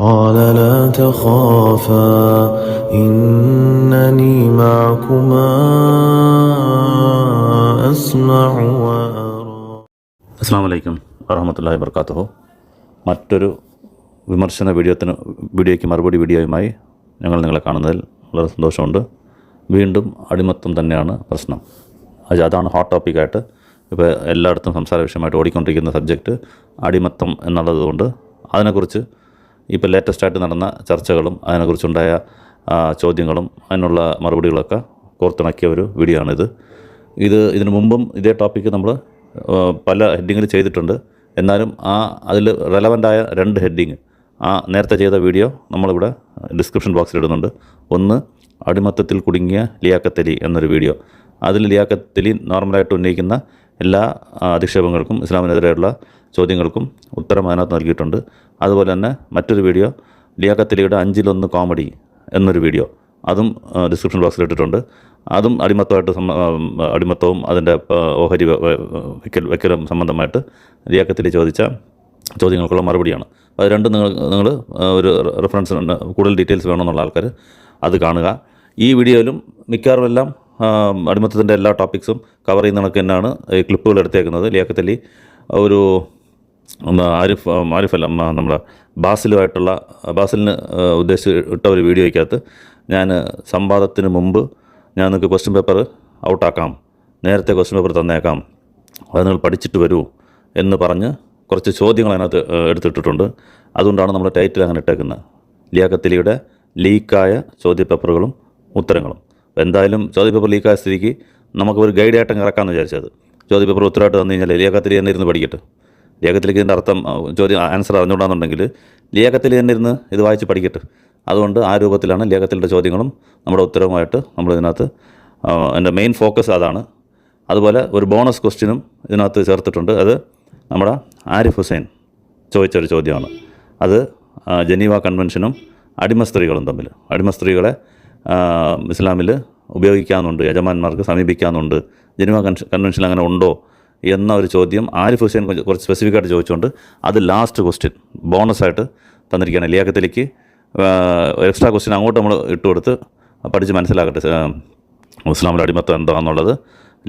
قال لا تخافا إنني معكما أسمع وأرى. അസ്സാം വലൈക്കും വറഹ്മത്തുള്ളാഹി വബറകാതുഹു. മറ്റൊരു വിമർശന വീഡിയോയ്ക്ക് മറുപടി വീഡിയോയുമായി ഞങ്ങൾ നിങ്ങളെ കാണുന്നതിൽ വളരെ സന്തോഷമുണ്ട്. വീണ്ടും അടിമത്തം തന്നെയാണ് പ്രശ്നം. അതാണ് ഹോട്ട് ടോപ്പിക്കായിട്ട് ഇപ്പോൾ എല്ലായിടത്തും സംസാര വിഷയമായിട്ട് ഓടിക്കൊണ്ടിരിക്കുന്ന സബ്ജക്റ്റ് അടിമത്തം എന്നുള്ളതുകൊണ്ട് അതിനെക്കുറിച്ച് ഇപ്പോൾ ലേറ്റസ്റ്റായിട്ട് നടന്ന ചർച്ചകളും അതിനെക്കുറിച്ചുണ്ടായ ചോദ്യങ്ങളും അതിനുള്ള മറുപടികളൊക്കെ കോർത്തിണക്കിയ ഒരു വീഡിയോ ആണിത്. ഇതിനു മുമ്പും ഇതേ ടോപ്പിക്ക് നമ്മൾ പല ഹെഡിങ്ങിൽ ചെയ്തിട്ടുണ്ട്. എന്നാലും അതിൽ റെലവൻ്റായ 2 ഹെഡിങ് നേരത്തെ ചെയ്ത വീഡിയോ നമ്മളിവിടെ ഡിസ്ക്രിപ്ഷൻ ബോക്സിൽ ഇടുന്നുണ്ട്. ഒന്ന്, അടിമത്തത്തിൽ കുടുങ്ങിയ ലിയാഖത്ത് അലി എന്നൊരു വീഡിയോ. അതിൽ ലിയാഖത്ത് അലി നോർമലായിട്ട് ഉന്നയിക്കുന്ന എല്ലാ അധിക്ഷേപങ്ങൾക്കും ഇസ്ലാമിനെതിരെയുള്ള ചോദ്യങ്ങൾക്കും ഉത്തരം അതിനകത്ത് നൽകിയിട്ടുണ്ട്. അതുപോലെ തന്നെ മറ്റൊരു വീഡിയോ, ലിയാഖത്ത് അലിയുടെ 5-1 കോമഡി എന്നൊരു വീഡിയോ, അതും ഡിസ്ക്രിപ്ഷൻ ബോക്സിൽ ഇട്ടിട്ടുണ്ട്. അതും അടിമത്തവും അതിൻ്റെ ഓഹരി വയ്ക്കലും സംബന്ധമായിട്ട് ലിയാഖത്ത് അലി ചോദിച്ച ചോദ്യങ്ങൾക്കുള്ള മറുപടിയാണ്. അത് രണ്ടും നിങ്ങൾ ഒരു റെഫറൻസ് കൂടുതൽ ഡീറ്റെയിൽസ് വേണമെന്നുള്ള ആൾക്കാർ അത് കാണുക. ഈ വീഡിയോയിലും മിക്കവാറും എല്ലാം അടിമത്തത്തിൻ്റെ എല്ലാ ടോപ്പിക്സും കവർ ചെയ്യുന്ന കണക്ക് തന്നെയാണ് ഈ ക്ലിപ്പുകൾ എടുത്തേക്കുന്നത്. ലിയാഖത്ത് അലി ഒരു ആരിഫല്ല നമ്മുടെ ബാസിലിന് ഉദ്ദേശിച്ച് ഇട്ട ഒരു വീഡിയോയ്ക്കകത്ത്, ഞാൻ സംവാദത്തിന് മുമ്പ് ഞാൻ നിങ്ങൾക്ക് ക്വസ്റ്റ്യൻ പേപ്പർ ഔട്ടാക്കാം, നേരത്തെ ക്വസ്റ്റ്യൻ പേപ്പർ തന്നേക്കാം, അത് നിങ്ങൾ പഠിച്ചിട്ട് വരൂ എന്ന് പറഞ്ഞ് കുറച്ച് ചോദ്യങ്ങൾ അതിനകത്ത് എടുത്തിട്ടിട്ടുണ്ട്. അതുകൊണ്ടാണ് നമ്മൾ ടൈറ്റിൽ അങ്ങനെ ഇട്ടേക്കുന്നത്, ലിയാഖത്ത് അലിയുടെ ലീക്കായ ചോദ്യപേപ്പറുകളും ഉത്തരങ്ങളും. എന്തായാലും ചോദ്യപേപ്പർ ലീക്കായ സ്ഥിതിക്ക് നമുക്ക് ഒരു ഗൈഡായിട്ട് ഇറക്കാമെന്ന് വിചാരിച്ചത്. ചോദ്യപേപ്പർ ഉത്തരമായിട്ട് തന്നു കഴിഞ്ഞാൽ ലിയാഖത്ത് അലി തന്നെ ഇരുന്ന് പഠിക്കട്ടെ. ലിയാഖത്ത് അലിക്ക് ഇതിൻ്റെ അർത്ഥം ആൻസർ അറിഞ്ഞുകൊണ്ടാണെന്നുണ്ടെങ്കിൽ ലിയാഖത്ത് അലി തന്നെ ഇരുന്ന് ഇത് വായിച്ച് പഠിക്കട്ടെ. അതുകൊണ്ട് ആ രൂപത്തിലാണ് ലിയാഖത്ത് അലിയുടെ ചോദ്യങ്ങളും നമ്മുടെ ഉത്തരവുമായിട്ട് നമ്മളിതിനകത്ത് എൻ്റെ മെയിൻ ഫോക്കസ് അതാണ്. അതുപോലെ ഒരു ബോണസ് ക്വസ്റ്റ്യനും ഇതിനകത്ത് ചേർത്തിട്ടുണ്ട്. അത് നമ്മുടെ ആരിഫ് ഹുസൈൻ ചോദിച്ചൊരു ചോദ്യമാണ്. അത് ജനീവ കൺവെൻഷനും അടിമ സ്ത്രീകളും തമ്മിൽ, അടിമ സ്ത്രീകളെ ഇസ്ലാമിൽ ഉപയോഗിക്കാമെന്നുണ്ട്, യജമാന്മാർക്ക് സമീപിക്കാമെന്നുണ്ട്, ജനീവ കൺവെൻഷൻ അങ്ങനെ ഉണ്ടോ എന്ന ഒരു ചോദ്യം ആരിഫ് ഹുസൈൻ കുറച്ച് സ്പെസിഫിക്കായിട്ട് ചോദിച്ചുകൊണ്ട് അത് ലാസ്റ്റ് ക്വസ്റ്റ്യൻ ബോണസായിട്ട് തന്നിരിക്കുകയാണ്. ലിയാഖത്ത് അലിക്ക് എക്സ്ട്രാ ക്വസ്റ്റ്യൻ അങ്ങോട്ട് നമ്മൾ ഇട്ടുകൊടുത്ത് പഠിച്ച് മനസ്സിലാക്കട്ടെ ഇസ്ലാമിലെ അടിമത്തം എന്താണെന്നുള്ളത്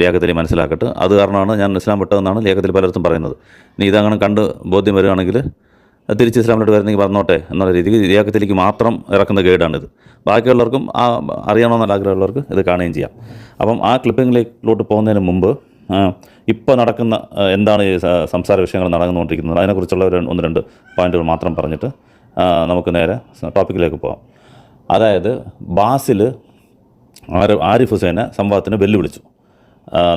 ലിയാഖത്ത് അലി മനസ്സിലാക്കട്ടെ. അത് കാരണമാണ് ഞാൻ ഇസ്ലാം വിട്ടതെന്നാണ് ലിയാഖത്ത് അലി പലർത്തും പറയുന്നത്. ഇനി ഇതങ്ങനെ കണ്ട് ബോധ്യം വരികയാണെങ്കിൽ തിരിച്ച് ഇസ്ലാമിലോട്ട് വരുന്നെങ്കിൽ പറഞ്ഞോട്ടെ എന്നുള്ള രീതിക്ക് ലിയാഖത്ത് അലിക്ക് മാത്രം ഇറക്കുന്ന ഗൈഡാണിത്. ബാക്കിയുള്ളവർക്കും അറിയണമെന്നുള്ള ആഗ്രഹമുള്ളവർക്ക് ഇത് കാണുകയും ചെയ്യാം. അപ്പം ആ ക്ലിപ്പിങ്ങിലോട്ട് പോകുന്നതിന് മുമ്പ് ഇപ്പോൾ നടക്കുന്ന എന്താണ് ഈ സംസാര വിഷയങ്ങൾ നടന്നുകൊണ്ടിരിക്കുന്നത് അതിനെക്കുറിച്ചുള്ള 1-2 പോയിൻറ്റുകൾ മാത്രം പറഞ്ഞിട്ട് നമുക്ക് നേരെ ടോപ്പിക്കിലേക്ക് പോകാം. അതായത് ബാസിൽ ആരിഫ് ഹുസൈനെ സംവാദത്തിന് വെല്ലുവിളിച്ചു.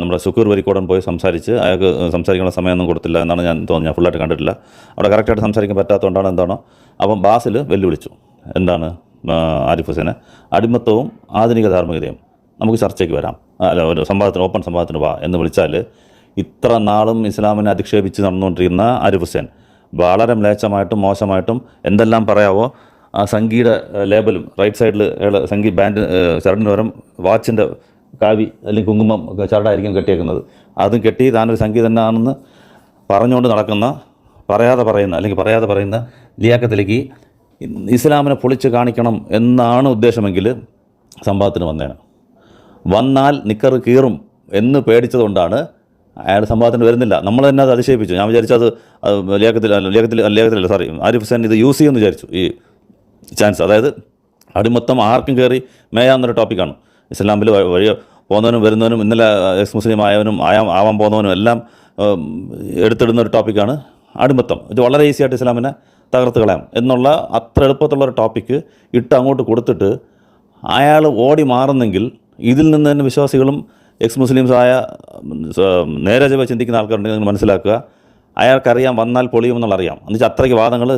നമ്മുടെ സുക്കൂർ വരിക്കോടൻ പോയി സംസാരിച്ച് അയാൾക്ക് സംസാരിക്കാനുള്ള സമയമൊന്നും കൊടുത്തില്ല എന്നാണ് ഞാൻ തോന്നുന്നത്. ഞാൻ ഫുള്ളായിട്ട് കണ്ടിട്ടില്ല. അവിടെ കറക്റ്റായിട്ട് സംസാരിക്കാൻ പറ്റാത്തതുകൊണ്ടാണ് എന്താണോ. അപ്പം ബാസിൽ വെല്ലുവിളിച്ചു. എന്താണ് ആരിഫ് ഹുസൈനെ, അടിമത്തവും ആധുനിക ധാർമ്മികതയും നമുക്ക് ചർച്ചയ്ക്ക് വരാം, അല്ല ഒരു സംവാദത്തിന്, ഓപ്പൺ സംവാദത്തിന് വാ എന്ന് വിളിച്ചാൽ ഇത്ര നാളും ഇസ്ലാമിനെ അധിക്ഷേപിച്ച് നടന്നുകൊണ്ടിരിക്കുന്ന ആരിഫ് ഹുസൈൻ വളരെ മ്ലേച്ഛമായിട്ടും മോശമായിട്ടും എന്തെല്ലാം പറയാവോ ആ സംഗീത ലേബലും റൈറ്റ് സൈഡിൽ ബാൻഡ് ചരടിന് പകരം വാച്ചിൻ്റെ കാവി അല്ലെങ്കിൽ കുങ്കുമം ചരടായിരിക്കും കെട്ടിയേക്കുന്നത്. അതും കെട്ടി താനൊരു സംഗീതം തന്നെയാണെന്ന് പറഞ്ഞുകൊണ്ട് നടക്കുന്ന പറയാതെ പറയുന്ന ലിയാഖത്ത് അലിക്ക് ഇസ്ലാമിനെ പൊളിച്ച് കാണിക്കണം എന്നാണ് ഉദ്ദേശമെങ്കിൽ സംവാദത്തിന് വന്നാൽ നിക്കർ കീറും എന്ന് പേടിച്ചതുകൊണ്ടാണ് അയാൾ സംവാദത്തിന് വരുന്നില്ല. നമ്മൾ തന്നെ അത് അതിശയിപ്പിച്ചു. ഞാൻ വിചാരിച്ചത് ആരിഫ് ഹുസൈൻ ഇത് യൂസ് ചെയ്യുമെന്ന് വിചാരിച്ചു ഈ ചാൻസ്. അതായത് അടിമത്തം ആർക്കും കയറി മേയാവുന്നൊരു ടോപ്പിക്കാണ്. ഇസ്ലാമിൽ വഴി പോകുന്നവനും വരുന്നവനും ഇന്നലെ എക്സ് മുസ്ലിം ആയവനും ആവാൻ പോകുന്നവനും എല്ലാം എടുത്തിടുന്ന ഒരു ടോപ്പിക്കാണ് അടിമത്തം. ഇത് വളരെ ഈസിയായിട്ട് ഇസ്ലാമിനെ തകർത്ത് കളയാം എന്നുള്ള അത്ര എളുപ്പത്തിലുള്ളൊരു ടോപ്പിക്ക് അങ്ങോട്ട് കൊടുത്തിട്ട് അയാൾ ഓടി മാറുന്നെങ്കിൽ ഇതിൽ നിന്ന് തന്നെ വിശ്വാസികളും എക്സ് മുസ്ലിംസായ നേരെ ചിന്തിക്കുന്ന ആൾക്കാരുണ്ടെങ്കിൽ മനസ്സിലാക്കുക, അയാൾക്കറിയാം വന്നാൽ പൊളിയുമെന്നുള്ള അറിയാം. എന്നുവെച്ചാൽ അത്രയ്ക്ക് വാദങ്ങൾ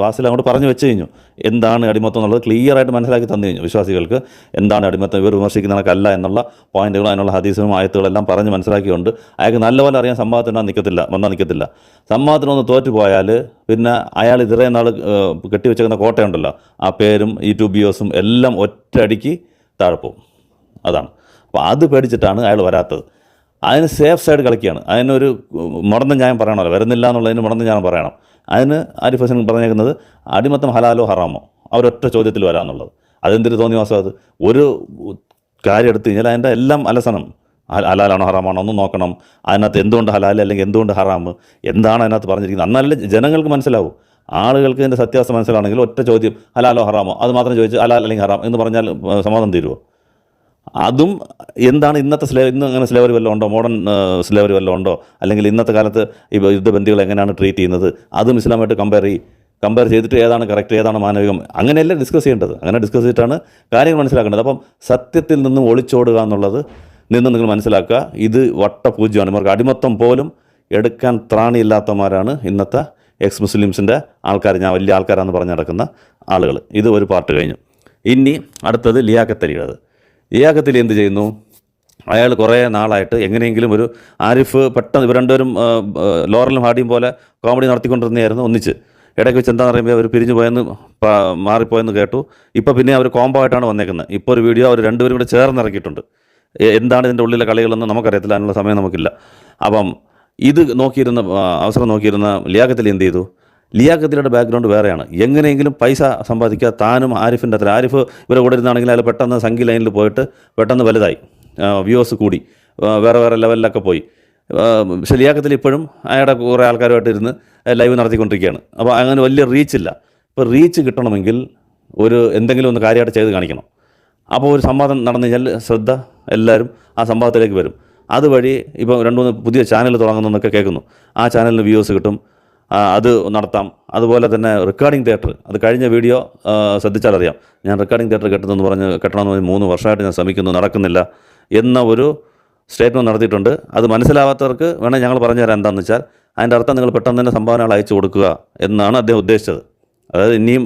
ബാസിൽ അങ്ങോട്ട് പറഞ്ഞു വെച്ച് കഴിഞ്ഞു. എന്താണ് അടിമത്തം എന്നുള്ളത് ക്ലിയറായിട്ട് മനസ്സിലാക്കി തന്നു കഴിഞ്ഞു വിശ്വാസികൾക്ക്. എന്താണ് അടിമത്തം, ഇവർ വിമർശിക്കുന്ന കണക്കല്ല എന്നുള്ള പോയിന്റുകളും അതിനുള്ള ഹദീസും ആയത്തുകളെല്ലാം പറഞ്ഞ് മനസ്സിലാക്കിയുകൊണ്ട് അയാൾക്ക് നല്ലപോലെ അറിയാൻ സംവാദത്തിന് വന്നാൽ നിൽക്കത്തില്ല. സംവാദത്തിനൊന്ന് തോറ്റുപോയാൽ പിന്നെ അയാൾ ഇത്രയും നാൾ കെട്ടിവെച്ചേക്കുന്ന കോട്ടയുണ്ടല്ലോ, ആ പേരും യൂട്യൂബിയോസും എല്ലാം ഒറ്റയടിക്ക് താഴെ പോകും. അതാണ്. അപ്പോൾ അത് പേടിച്ചിട്ടാണ് അയാൾ വരാത്തത്. അതിന് സേഫ് സൈഡ് കളിക്കുകയാണ്. അതിനൊരു മുടന്ന് ഞാൻ പറയണമല്ലോ, വരുന്നില്ല എന്നുള്ളതിന് മുടന്ന് ഞാൻ പറയണം. അതിന് ആരിഫ് ഹുസൈൻ പറഞ്ഞേക്കുന്നത് അടിമത്തം ഹലാലോ ഹറാമോ അവരൊറ്റ ചോദ്യത്തിൽ വരാമെന്നുള്ളത്. അതെന്തൊരു തോന്നിവാസം അത്. ഒരു കാര്യം എടുത്തു കഴിഞ്ഞാൽ അതിൻ്റെ എല്ലാം അലസണം. ഹലാലാണോ ഹറാമാണോ ഒന്ന് നോക്കണം, അതിനകത്ത് എന്തുകൊണ്ട് ഹലാൽ അല്ലെങ്കിൽ എന്തുകൊണ്ട് ഹറാം, എന്താണ് അതിനകത്ത് പറഞ്ഞിരിക്കുന്നത്. എന്നാലേ ജനങ്ങൾക്ക് മനസ്സിലാവും. ആളുകൾക്ക് ഇതിൻ്റെ സത്യാവസ്ഥ മനസ്സിലാണെങ്കിൽ ഒറ്റ ചോദ്യം ഹലാലോ ഹറാമോ അത് മാത്രം ചോദിച്ച് ഹലാൽ അല്ലെങ്കിൽ ഹറാം എന്ന് പറഞ്ഞാൽ സമാധാനം തീരുമോ? അതും എന്താണ് ഇന്നത്തെ ഇന്ന് അങ്ങനെ സ്ലേവറി വല്ലതും ഉണ്ടോ, മോഡേൺ സ്ലേവറി വല്ലതും ഉണ്ടോ, അല്ലെങ്കിൽ ഇന്നത്തെ കാലത്ത് ഈ യുദ്ധബന്ദികൾ എങ്ങനെയാണ് ട്രീറ്റ് ചെയ്യുന്നത്, അതും ഇസ്ലാമായിട്ട് കമ്പയർ ചെയ്തിട്ട് ഏതാണ് കറക്റ്റ് ഏതാണ് മാനവികം, അങ്ങനെയല്ലേ ഡിസ്കസ് ചെയ്യേണ്ടത്. അങ്ങനെ ഡിസ്കസ് ചെയ്തിട്ടാണ് കാര്യങ്ങൾ മനസ്സിലാക്കേണ്ടത്. അപ്പം സത്യത്തിൽ നിന്നും ഒളിച്ചോടുക എന്നുള്ളത് നിങ്ങൾ മനസ്സിലാക്കുക. ഇത് വട്ടപൂജ്യമാണ്. ഇവർക്ക് അടിമത്തം പോലും എടുക്കാൻ ത്രാണിയില്ലാത്തമാരാണ് ഇന്നത്തെ എക്സ് മുസ്ലിംസിൻ്റെ ആൾക്കാർ. ഞാൻ വലിയ ആൾക്കാരാണെന്ന് പറഞ്ഞ് നടക്കുന്ന ആളുകൾ. ഇത് ഒരു പാർട്ട് കഴിഞ്ഞു. ഇനി അടുത്തത് ലിയാഖത്ത് അലിയുടേത്. ലിയാഖത്ത് അലി എന്ത് ചെയ്യുന്നു? അയാൾ കുറേ നാളായിട്ട് എങ്ങനെയെങ്കിലും ഒരു ആരിഫ് പെട്ടെന്ന് ഇവർ രണ്ടുപേരും ലോറലും ഹാർഡിയും പോലെ കോമഡി നടത്തിക്കൊണ്ടിരുന്നതായിരുന്നു ഒന്നിച്ച്. ഇടയ്ക്ക് വെച്ച് എന്താണെന്ന് പറയുമ്പോൾ അവർ പിരിഞ്ഞു പോയെന്ന് മാറിപ്പോയെന്ന് കേട്ടു. ഇപ്പോൾ പിന്നെ അവർ കോംബോ ആയിട്ടാണ് വന്നേക്കുന്നത്. ഇപ്പോൾ ഒരു വീഡിയോ അവർ രണ്ടുപേരും കൂടെ ചേർന്നിറക്കിയിട്ടുണ്ട്. എന്താണ് ഇതിൻ്റെ ഉള്ളിലെ കളികളെന്ന് നമുക്കറിയത്തില്ല, അതിനുള്ള സമയം നമുക്കില്ല. അപ്പം ഇത് അവസരം നോക്കിയിരുന്ന ലിയാഖത്ത് അലി എന്ത് ചെയ്തു? ലിയാഖത്ത് അലിയുടെ ബാക്ക്ഗ്രൗണ്ട് വേറെയാണ്. എങ്ങനെയെങ്കിലും പൈസ സമ്പാദിക്കുക. താനും ആരിഫിൻ്റെ അത്ര ആരിഫ് ഇവരെ കൂടെ ഇരുന്നാണെങ്കിൽ അയാൾ പെട്ടെന്ന് സംഗീത ലൈനിൽ പോയിട്ട് പെട്ടെന്ന് വലുതായി, വ്യൂവേഴ്സ് കൂടി, വേറെ ലെവലിലൊക്കെ പോയി. പക്ഷേ ലിയാഖത്ത് അലി ഇപ്പോഴും അയാളുടെ കുറേ ആൾക്കാരുമായിട്ട് ഇരുന്ന് ലൈവ് നടത്തിക്കൊണ്ടിരിക്കുകയാണ്. അപ്പോൾ അങ്ങനെ വലിയ റീച്ചില്ല. ഇപ്പോൾ റീച്ച് കിട്ടണമെങ്കിൽ എന്തെങ്കിലും ഒന്ന് കാര്യമായിട്ട് ചെയ്ത് കാണിക്കണം. അപ്പോൾ ഒരു സംവാദം നടന്നു കഴിഞ്ഞാൽ ശ്രദ്ധ എല്ലാവരും ആ സംവാദത്തിലേക്ക് വരും. അതുവഴി ഇപ്പോൾ 2-3 പുതിയ ചാനൽ തുടങ്ങുന്നതെന്നൊക്കെ കേൾക്കുന്നു. ആ ചാനലിന് വ്യൂവേഴ്സ് കിട്ടും, അത് നടത്താം. അതുപോലെ തന്നെ റെക്കോർഡിംഗ് തിയേറ്റർ, അത് കഴിഞ്ഞ വീഡിയോ ശ്രദ്ധിച്ചാലറിയാം. ഞാൻ റെക്കോർഡിംഗ് തിയേറ്റർ കെട്ടണമെന്ന് 3 വർഷമായിട്ട് ഞാൻ ശ്രമിക്കുന്നു, നടക്കുന്നില്ല എന്ന ഒരു സ്റ്റേറ്റ്മെൻറ്റ് നടത്തിയിട്ടുണ്ട്. അത് മനസ്സിലാവാത്തവർക്ക് വേണേൽ ഞങ്ങൾ പറഞ്ഞുതരാം. എന്താണെന്ന് വെച്ചാൽ അതിൻ്റെ അർത്ഥം നിങ്ങൾ പെട്ടെന്ന് തന്നെ സംഭാവനകൾ അയച്ചു കൊടുക്കുക എന്നാണ് അദ്ദേഹം ഉദ്ദേശിച്ചത്. അതായത് ഇനിയും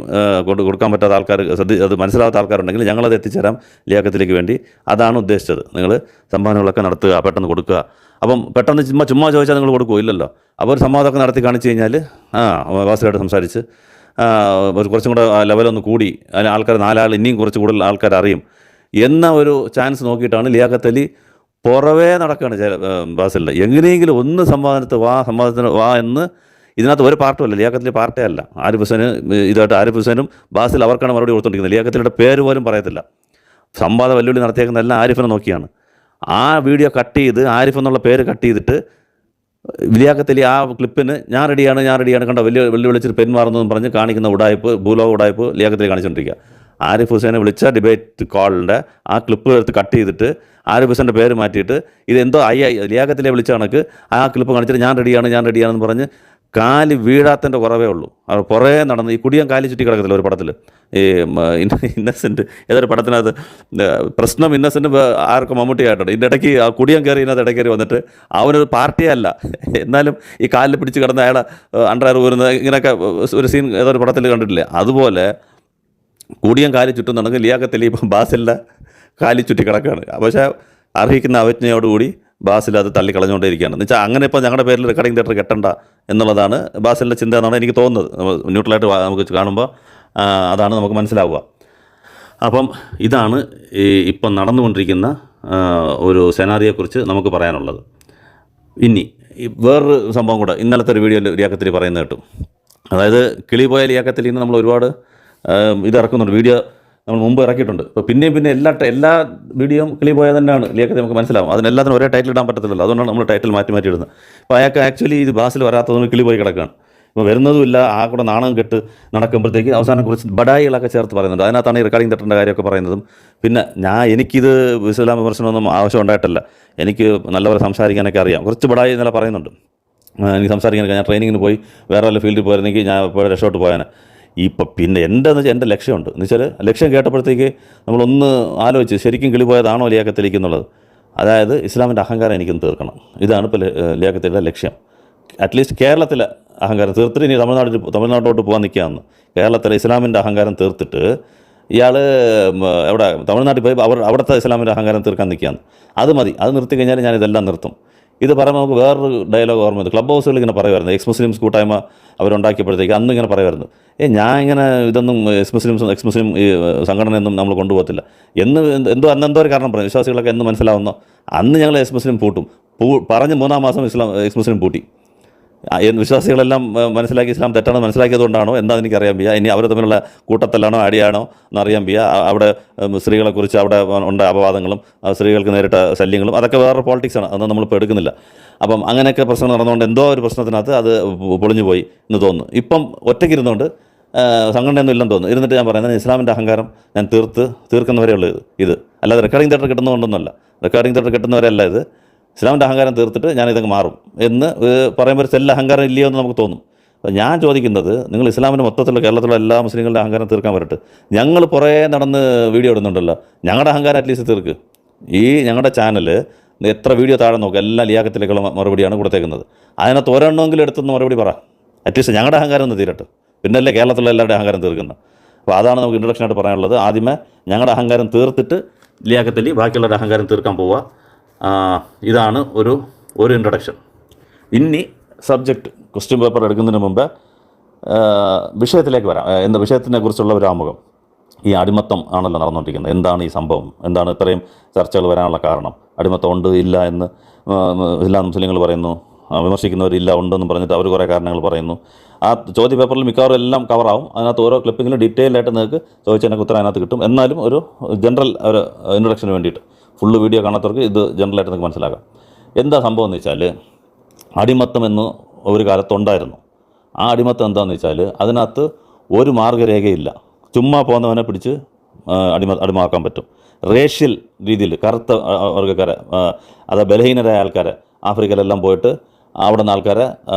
കൊടുക്കാൻ പറ്റാത്ത ആൾക്കാർ, അത് മനസ്സിലാവാത്ത ആൾക്കാരുണ്ടെങ്കിൽ ഞങ്ങളത് എത്തിച്ചേരാം ലിയാഖത്തിലേക്ക് വേണ്ടി. അതാണ് ഉദ്ദേശിച്ചത്. നിങ്ങൾ സംഭാവനകളൊക്കെ നടത്തുക, പെട്ടെന്ന് കൊടുക്കുക. അപ്പം പെട്ടെന്ന് ചുമ്മാ ചോദിച്ചാൽ നിങ്ങൾ കൊടുക്കുമോ? ഇല്ലല്ലോ. അപ്പോൾ ഒരു സംവാദമൊക്കെ നടത്തി കാണിച്ചു കഴിഞ്ഞാൽ വാസുവായിട്ട് സംസാരിച്ച് കുറച്ചും കൂടെ ലെവലൊന്ന് കൂടി അതിന് ആൾക്കാർ 4 ആൾ ഇനിയും കുറച്ച് കൂടുതൽ ആൾക്കാർ അറിയും എന്ന ഒരു ചാൻസ് നോക്കിയിട്ടാണ് ലിയാഖത്ത് അലി പുറവേ നടക്കുകയാണ് ബാസിലിൻ്റെ. എങ്ങനെയെങ്കിലും ഒന്ന് സംവാദത്തിന് വാ എന്ന്. ഇതിനകത്ത് ഒരു പാർട്ടുമല്ല, ലിയാഖത്ത് അലി പാർട്ടേ അല്ല. ആരിഫ് ഹുസൈന് ഇതായിട്ട് ആരിഫ് ഹുസൈനും ബാസിൽ അവർക്കാണ് മറുപടി കൊടുത്തുകൊണ്ടിരിക്കുന്നത്. ലിയാഖത്ത് അലിയുടെ പേര് പോലും പറയത്തില്ല. സംവാദ വെല്ലുവിളി നടത്തിയേക്കുന്നതെല്ലാം ആരിഫിനെ നോക്കിയാണ്. ആ വീഡിയോ കട്ട് ചെയ്ത് ആരിഫ് എന്നുള്ള പേര് കട്ട് ചെയ്തിട്ട് ലിയാഖത്ത് അലി ആ ക്ലിപ്പിന് ഞാൻ റെഡിയാണ് കണ്ടോ വെല്ലുവിളിച്ചിട്ട് പെന്മാറുന്നതെന്ന് പറഞ്ഞ് കാണിക്കുന്ന ഭൂലോക ഉടായ്പ് ലിയാഖത്ത് അലി കാണിച്ചുകൊണ്ടിരിക്കുക. ആരിഫ് ഹുസൈനെ വിളിച്ച ഡിബേറ്റ് കോളിൻ്റെ ആ ക്ലിപ്പ് എടുത്ത് കട്ട് ചെയ്തിട്ട് ആരിഫ് ഹുസൈൻ്റെ പേര് മാറ്റിയിട്ട് ഇതെന്തോ ലിയാഖത്ത് അലിയെ വിളിച്ച കണക്ക് ആ ക്ലിപ്പ് കാണിച്ചിട്ട് ഞാൻ റെഡിയാണെന്ന് പറഞ്ഞ് കാല് വീഴാത്തതിൻ്റെ കുറവേ ഉള്ളൂ. അവർ കുറേ നടന്ന് ഈ കുടിയൻ കാലി ചുറ്റി കിടക്കത്തില്ല ഒരു പടത്തിൽ, ഈ ഇന്നസെൻറ്റ് ഏതൊരു പടത്തിനകത്ത് പ്രശ്നം ഇന്നസെൻറ്റ് ആർക്കും മമ്മൂട്ടിയായിട്ടുണ്ട്. ഇതിൻ്റെ ഇടയ്ക്ക് ആ കുടിയൻ കയറി ഇടയ്ക്ക് കയറി വന്നിട്ട് അവനൊരു പാർട്ടിയേ അല്ല, എന്നാലും ഈ കാലിൽ പിടിച്ച് കിടന്ന അയാളെ അണ്ടർ ഊരുന്നത് ഇങ്ങനെയൊക്കെ ഒരു സീൻ ഏതൊരു പടത്തിൽ കണ്ടിട്ടില്ലേ? അതുപോലെ കുടിയൻ കാലി ചുറ്റുന്നുണ്ടെങ്കിൽ ലിയാഖത്ത് അലി ഇപ്പം ബാസിലിൻ്റെ കാലി ചുറ്റി കിടക്കുകയാണ്. പക്ഷേ അർഹിക്കുന്ന അവജ്ഞയോടുകൂടി ബാസിൽ അത് തള്ളിക്കളഞ്ഞുകൊണ്ടേയിരിക്കുകയാണ്. എന്ന് വെച്ചാൽ അങ്ങനെ ഇപ്പോൾ ഞങ്ങളുടെ പേരിൽ റെക്കോർഡിംഗ് തിയേറ്റർ കെട്ടണ്ട എന്നുള്ളതാണ് ബാസിലിൻ്റെ ചിന്ത എന്നാണ് എനിക്ക് തോന്നുന്നത്. ന്യൂട്രലായിട്ട് നമുക്ക് കാണുമ്പോൾ അതാണ് നമുക്ക് മനസ്സിലാവുക. അപ്പം ഇതാണ് ഇപ്പം നടന്നുകൊണ്ടിരിക്കുന്ന ഒരു സെനാറിയെക്കുറിച്ച് നമുക്ക് പറയാനുള്ളത്. ഇനി വേറൊരു സംഭവം കൂടെ ഇന്നലത്തെ ഒരു വീഡിയോയിൽ ലിയാഖത്ത് അലി പറയുന്നത് കേട്ടു. അതായത് കിളി പോയ ലിയാഖത്ത് അലിയിൽ നിന്ന് നമ്മൾ ഒരുപാട് ഇറക്കുന്നുണ്ട്. വീഡിയോ നമ്മൾ മുമ്പ് ഇറക്കിയിട്ടുണ്ട്. ഇപ്പോൾ പിന്നെയും എല്ലാ വീഡിയോയും കിളി പോയാൽ തന്നെയാണ് ലിയാഖത്ത് നമുക്ക് മനസ്സിലാവും. അതിനെല്ലാത്തിനും ഒരേ ടൈറ്റിൽ ഇടാൻ പറ്റത്തില്ലല്ലോ. അതുകൊണ്ടാണ് നമ്മൾ ടൈറ്റിൽ മാറ്റി ഇടുന്നത്. അപ്പോൾ അയാൾക്ക് ആക്ച്വലി ഇത് ബാസിൽ വരാത്തതുകൊണ്ട് കിളി പോയി കിടക്കുകയാണ്. ഇപ്പോൾ വരുന്നതുമില്ല, ആ കൂടെ നാണം കെട്ട് നടക്കുമ്പോഴത്തേക്ക് അവസാനം കുറച്ച് ബഡായികളൊക്കെ ചേർത്ത് പറയുന്നുണ്ട്. അതിനകത്താണ് ഈ റെക്കോർഡിംഗ് തിയേറ്ററിൻ്റെ കാര്യമൊക്കെ പറയുന്നതും. പിന്നെ എനിക്കിത് ഇസ്ലാം വിമർശനമൊന്നും ആവശ്യം ഉണ്ടായിട്ടില്ല. എനിക്ക് നല്ലപോലെ സംസാരിക്കാനൊക്കെ അറിയാം. കുറച്ച് ബഡായി എന്നല്ല പറയുന്നുണ്ട്. എനിക്ക് സംസാരിക്കാനൊക്കെ ഞാൻ ട്രെയിനിങ്ങിന് പോയി വേറെ വല്ല ഫീൽഡിൽ പോയിരുന്നെങ്കിൽ ഞാൻ ഇപ്പോൾ രക്ഷോട്ട് പോയാനെ. പിന്നെ എൻ്റെ ലക്ഷ്യമുണ്ട് എന്ന് വെച്ചാൽ ലക്ഷ്യം കേട്ടപ്പോഴത്തേക്ക് നമ്മളൊന്ന് ആലോചിച്ച് ശരിക്കും കിളി പോയതാണോ ലിയാഖത്ത് അലിക്ക് എന്നുള്ളത്. അതായത് ഇസ്ലാമിൻ്റെ അഹങ്കാരം എനിക്കൊന്ന് തീർക്കണം. ഇതാണ് ഇപ്പോൾ ലിയാഖത്ത് അലിയുടെ ലക്ഷ്യം. അറ്റ്ലീസ്റ്റ് കേരളത്തിലെ അഹങ്കാരം തീർത്തിട്ട് ഇനി തമിഴ്നാട്ടിലോട്ട് പോകാൻ നിൽക്കുകയെന്ന്. കേരളത്തിലെ ഇസ്ലാമിൻ്റെ അഹങ്കാരം തീർത്തിട്ട് ഇയാൾ തമിഴ്നാട്ടിൽ പോയി അവിടുത്തെ ഇസ്ലാമിൻ്റെ അഹങ്കാരം തീർക്കാൻ നിൽക്കുകയാണ്. അത് മതി. അത് നിർത്തി കഴിഞ്ഞാൽ ഞാനിതെല്ലാം നിർത്തും. ഇത് പറയുമ്പോൾ നമുക്ക് വേറൊരു ഡയലോഗ് ഓർമ്മ. ക്ലബ് ഹൗസുകൾ ഇങ്ങനെ പറയുമായിരുന്നു. എക്സ് മുസ്ലിംസ് കൂട്ടായ്മ അവരുണ്ടാക്കിയപ്പോഴത്തേക്ക് അന്ന് ഇങ്ങനെ പറയുമായിരുന്നു, ഞാൻ ഇങ്ങനെ ഇതൊന്നും എക്സ് മുസ്ലിം ഈ സംഘടനയൊന്നും നമ്മൾ കൊണ്ടുപോകത്തില്ല അന്നെന്തോ ഒരു കാരണം പറഞ്ഞു. വിശ്വാസികളൊക്കെ എന്ന് മനസ്സിലാവുന്നോ അന്ന് ഞങ്ങൾ എക്സ് മുസ്ലിം പൂട്ടും. പറഞ്ഞ് 3-ാം മാസം എക്സ് മുസ്ലിം പൂട്ടി. വിശ്വാസികളെല്ലാം മനസ്സിലാക്കി ഇസ്ലാം തെറ്റാണെന്ന് മനസ്സിലാക്കിയതുകൊണ്ടാണോ എന്താണെന്ന് എനിക്കറിയാൻ വയ്യ. ഇനി അവർ തമ്മിലുള്ള കൂട്ടത്തല്ലാണോ അടിയാണോ എന്നറിയാൻ വയ്യ. അവിടെ സ്ത്രീകളെക്കുറിച്ച് അവിടെ ഉണ്ടായ അപവാദങ്ങളും സ്ത്രീകൾക്ക് നേരിട്ട ശല്യങ്ങളും അതൊക്കെ വേറെ പോളിറ്റിക്സാണ്, അതൊന്നും നമ്മളിപ്പോൾ എടുക്കുന്നില്ല. അപ്പം അങ്ങനെയൊക്കെ പ്രശ്നം നടന്നുകൊണ്ട് എന്തോ ഒരു പ്രശ്നത്തിനകത്ത് അത് പൊളിഞ്ഞു പോയി എന്ന് തോന്നുന്നു. ഇപ്പം ഒറ്റയ്ക്കിരുന്നുകൊണ്ട് സംഘടനയൊന്നും ഇല്ലെന്ന് തോന്നുന്നു. ഇരുന്നിട്ട് ഞാൻ പറയുന്നത് ഇസ്ലാമിൻ്റെ അഹങ്കാരം ഞാൻ തീർക്കുന്നവരെയുള്ളൂ ഇത്, അല്ലാതെ റെക്കോർഡിംഗ് തിയേറ്റർ കിട്ടുന്നതുകൊണ്ടൊന്നുമല്ല. റെക്കോർഡിംഗ് തിയേറ്റർ കിട്ടുന്നവരല്ല ഇത്. ഇസ്ലാമിൻ്റെ അഹങ്കാരം തീർത്തിട്ട് ഞാനിതങ്ങ് മാറും എന്ന് പറയുമ്പോൾ ഒരു സെല്ല അഹങ്കാരം ഇല്ലയോ എന്ന് നമുക്ക് തോന്നും. അപ്പോൾ ഞാൻ ചോദിക്കുന്നത്, നിങ്ങൾ ഇസ്ലാമിൻ്റെ മൊത്തത്തിലുള്ള കേരളത്തിലുള്ള എല്ലാ മുസ്ലിങ്ങളുടെ അഹങ്കാരം തീർക്കാൻ വരട്ടെ. ഞങ്ങൾ കുറേ നടന്ന് വീഡിയോ ഇടുന്നുണ്ടല്ലോ, ഞങ്ങളുടെ അഹങ്കാരം അറ്റ്ലീസ്റ്റ് തീർക്ക്. ഈ ഞങ്ങളുടെ ചാനൽ എത്ര വീഡിയോ താഴെ നോക്കുക, എല്ലാം ലിയാക്കത്തിലേക്കുള്ള മറുപടിയാണ് കൊടുത്തേക്കുന്നത്. അതിനകത്ത് ഒരെണ്ണമെങ്കിലും എടുത്തൊന്ന് മറുപടി പറ, അറ്റ്ലീസ്റ്റ് ഞങ്ങളുടെ അഹങ്കാരം ഒന്ന് തീരട്ടെ. പിന്നല്ലേ കേരളത്തിലുള്ള എല്ലാവരുടെയും അഹങ്കാരം തീർക്കുന്നത്. അപ്പോൾ അതാണ് നമുക്ക് ഇൻട്രൊഡക്ഷനായിട്ട് പറയാനുള്ളത്. ആദ്യമേ ഞങ്ങളുടെ അഹങ്കാരം തീർത്തിട്ട് ലിയാക്കത്തലി ബാക്കിയുള്ളവരുടെ അഹങ്കാരം തീർക്കാൻ പോവുക. ഇതാണ് ഒരു ഇൻട്രൊഡക്ഷൻ. ഇനി സബ്ജക്റ്റ് ക്വസ്റ്റ്യൻ പേപ്പർ എടുക്കുന്നതിന് മുമ്പ് വിഷയത്തിലേക്ക് വരാം. എന്താ വിഷയത്തിനെ കുറിച്ചുള്ള ഒരു ആമുഖം. ഈ അടിമത്തം ആണല്ലോ നടന്നുകൊണ്ടിരിക്കുന്നത്. എന്താണ് ഈ സംഭവം, എന്താണ് ഇത്രയും ചർച്ചകൾ വരാനുള്ള കാരണം? അടിമത്തം ഉണ്ട് ഇല്ല എന്ന് ഇസ്ലാം മുസ്ലിങ്ങൾ പറയുന്നു, വിമർശിക്കുന്നവരില്ല ഉണ്ടെന്ന് പറഞ്ഞിട്ട് അവർ കുറേ കാരണങ്ങൾ പറയുന്നു. ആ ചോദ്യ പേപ്പറിൽ മിക്കവാറും എല്ലാം കവറാവും. അതിനകത്ത് ഓരോ ക്ലിപ്പിങ്ങിലും ഡീറ്റെയിൽ ആയിട്ട് നിങ്ങൾക്ക് ചോദിച്ചതിനൊക്കെ ഉത്തരം അതിനകത്ത് കിട്ടും. എന്നാലും ഒരു ജനറൽ ഒരു ഇൻട്രൊഡക്ഷന് വേണ്ടിയിട്ട്, ഫുള്ള് വീഡിയോ കാണാത്തവർക്ക് ഇത് ജനറലായിട്ട് നിങ്ങൾക്ക് മനസ്സിലാക്കാം. എന്താ സംഭവം എന്ന് വെച്ചാൽ, അടിമത്തം എന്ന് ഒരു കാലത്തുണ്ടായിരുന്നു. ആ അടിമത്തം എന്താണെന്ന് വെച്ചാൽ അതിനകത്ത് ഒരു മാർഗ്ഗരേഖയില്ല. ചുമ്മാ പോകുന്നവനെ പിടിച്ച് അടിമയാക്കാൻ പറ്റും. റേഷ്യൽ രീതിയിൽ കറുത്ത വർഗ്ഗക്കാരെ, അത് ബലഹീനരായ ആൾക്കാരെ ആഫ്രിക്കയിലെല്ലാം പോയിട്ട് അവിടെ നിന്ന് ആൾക്കാരെ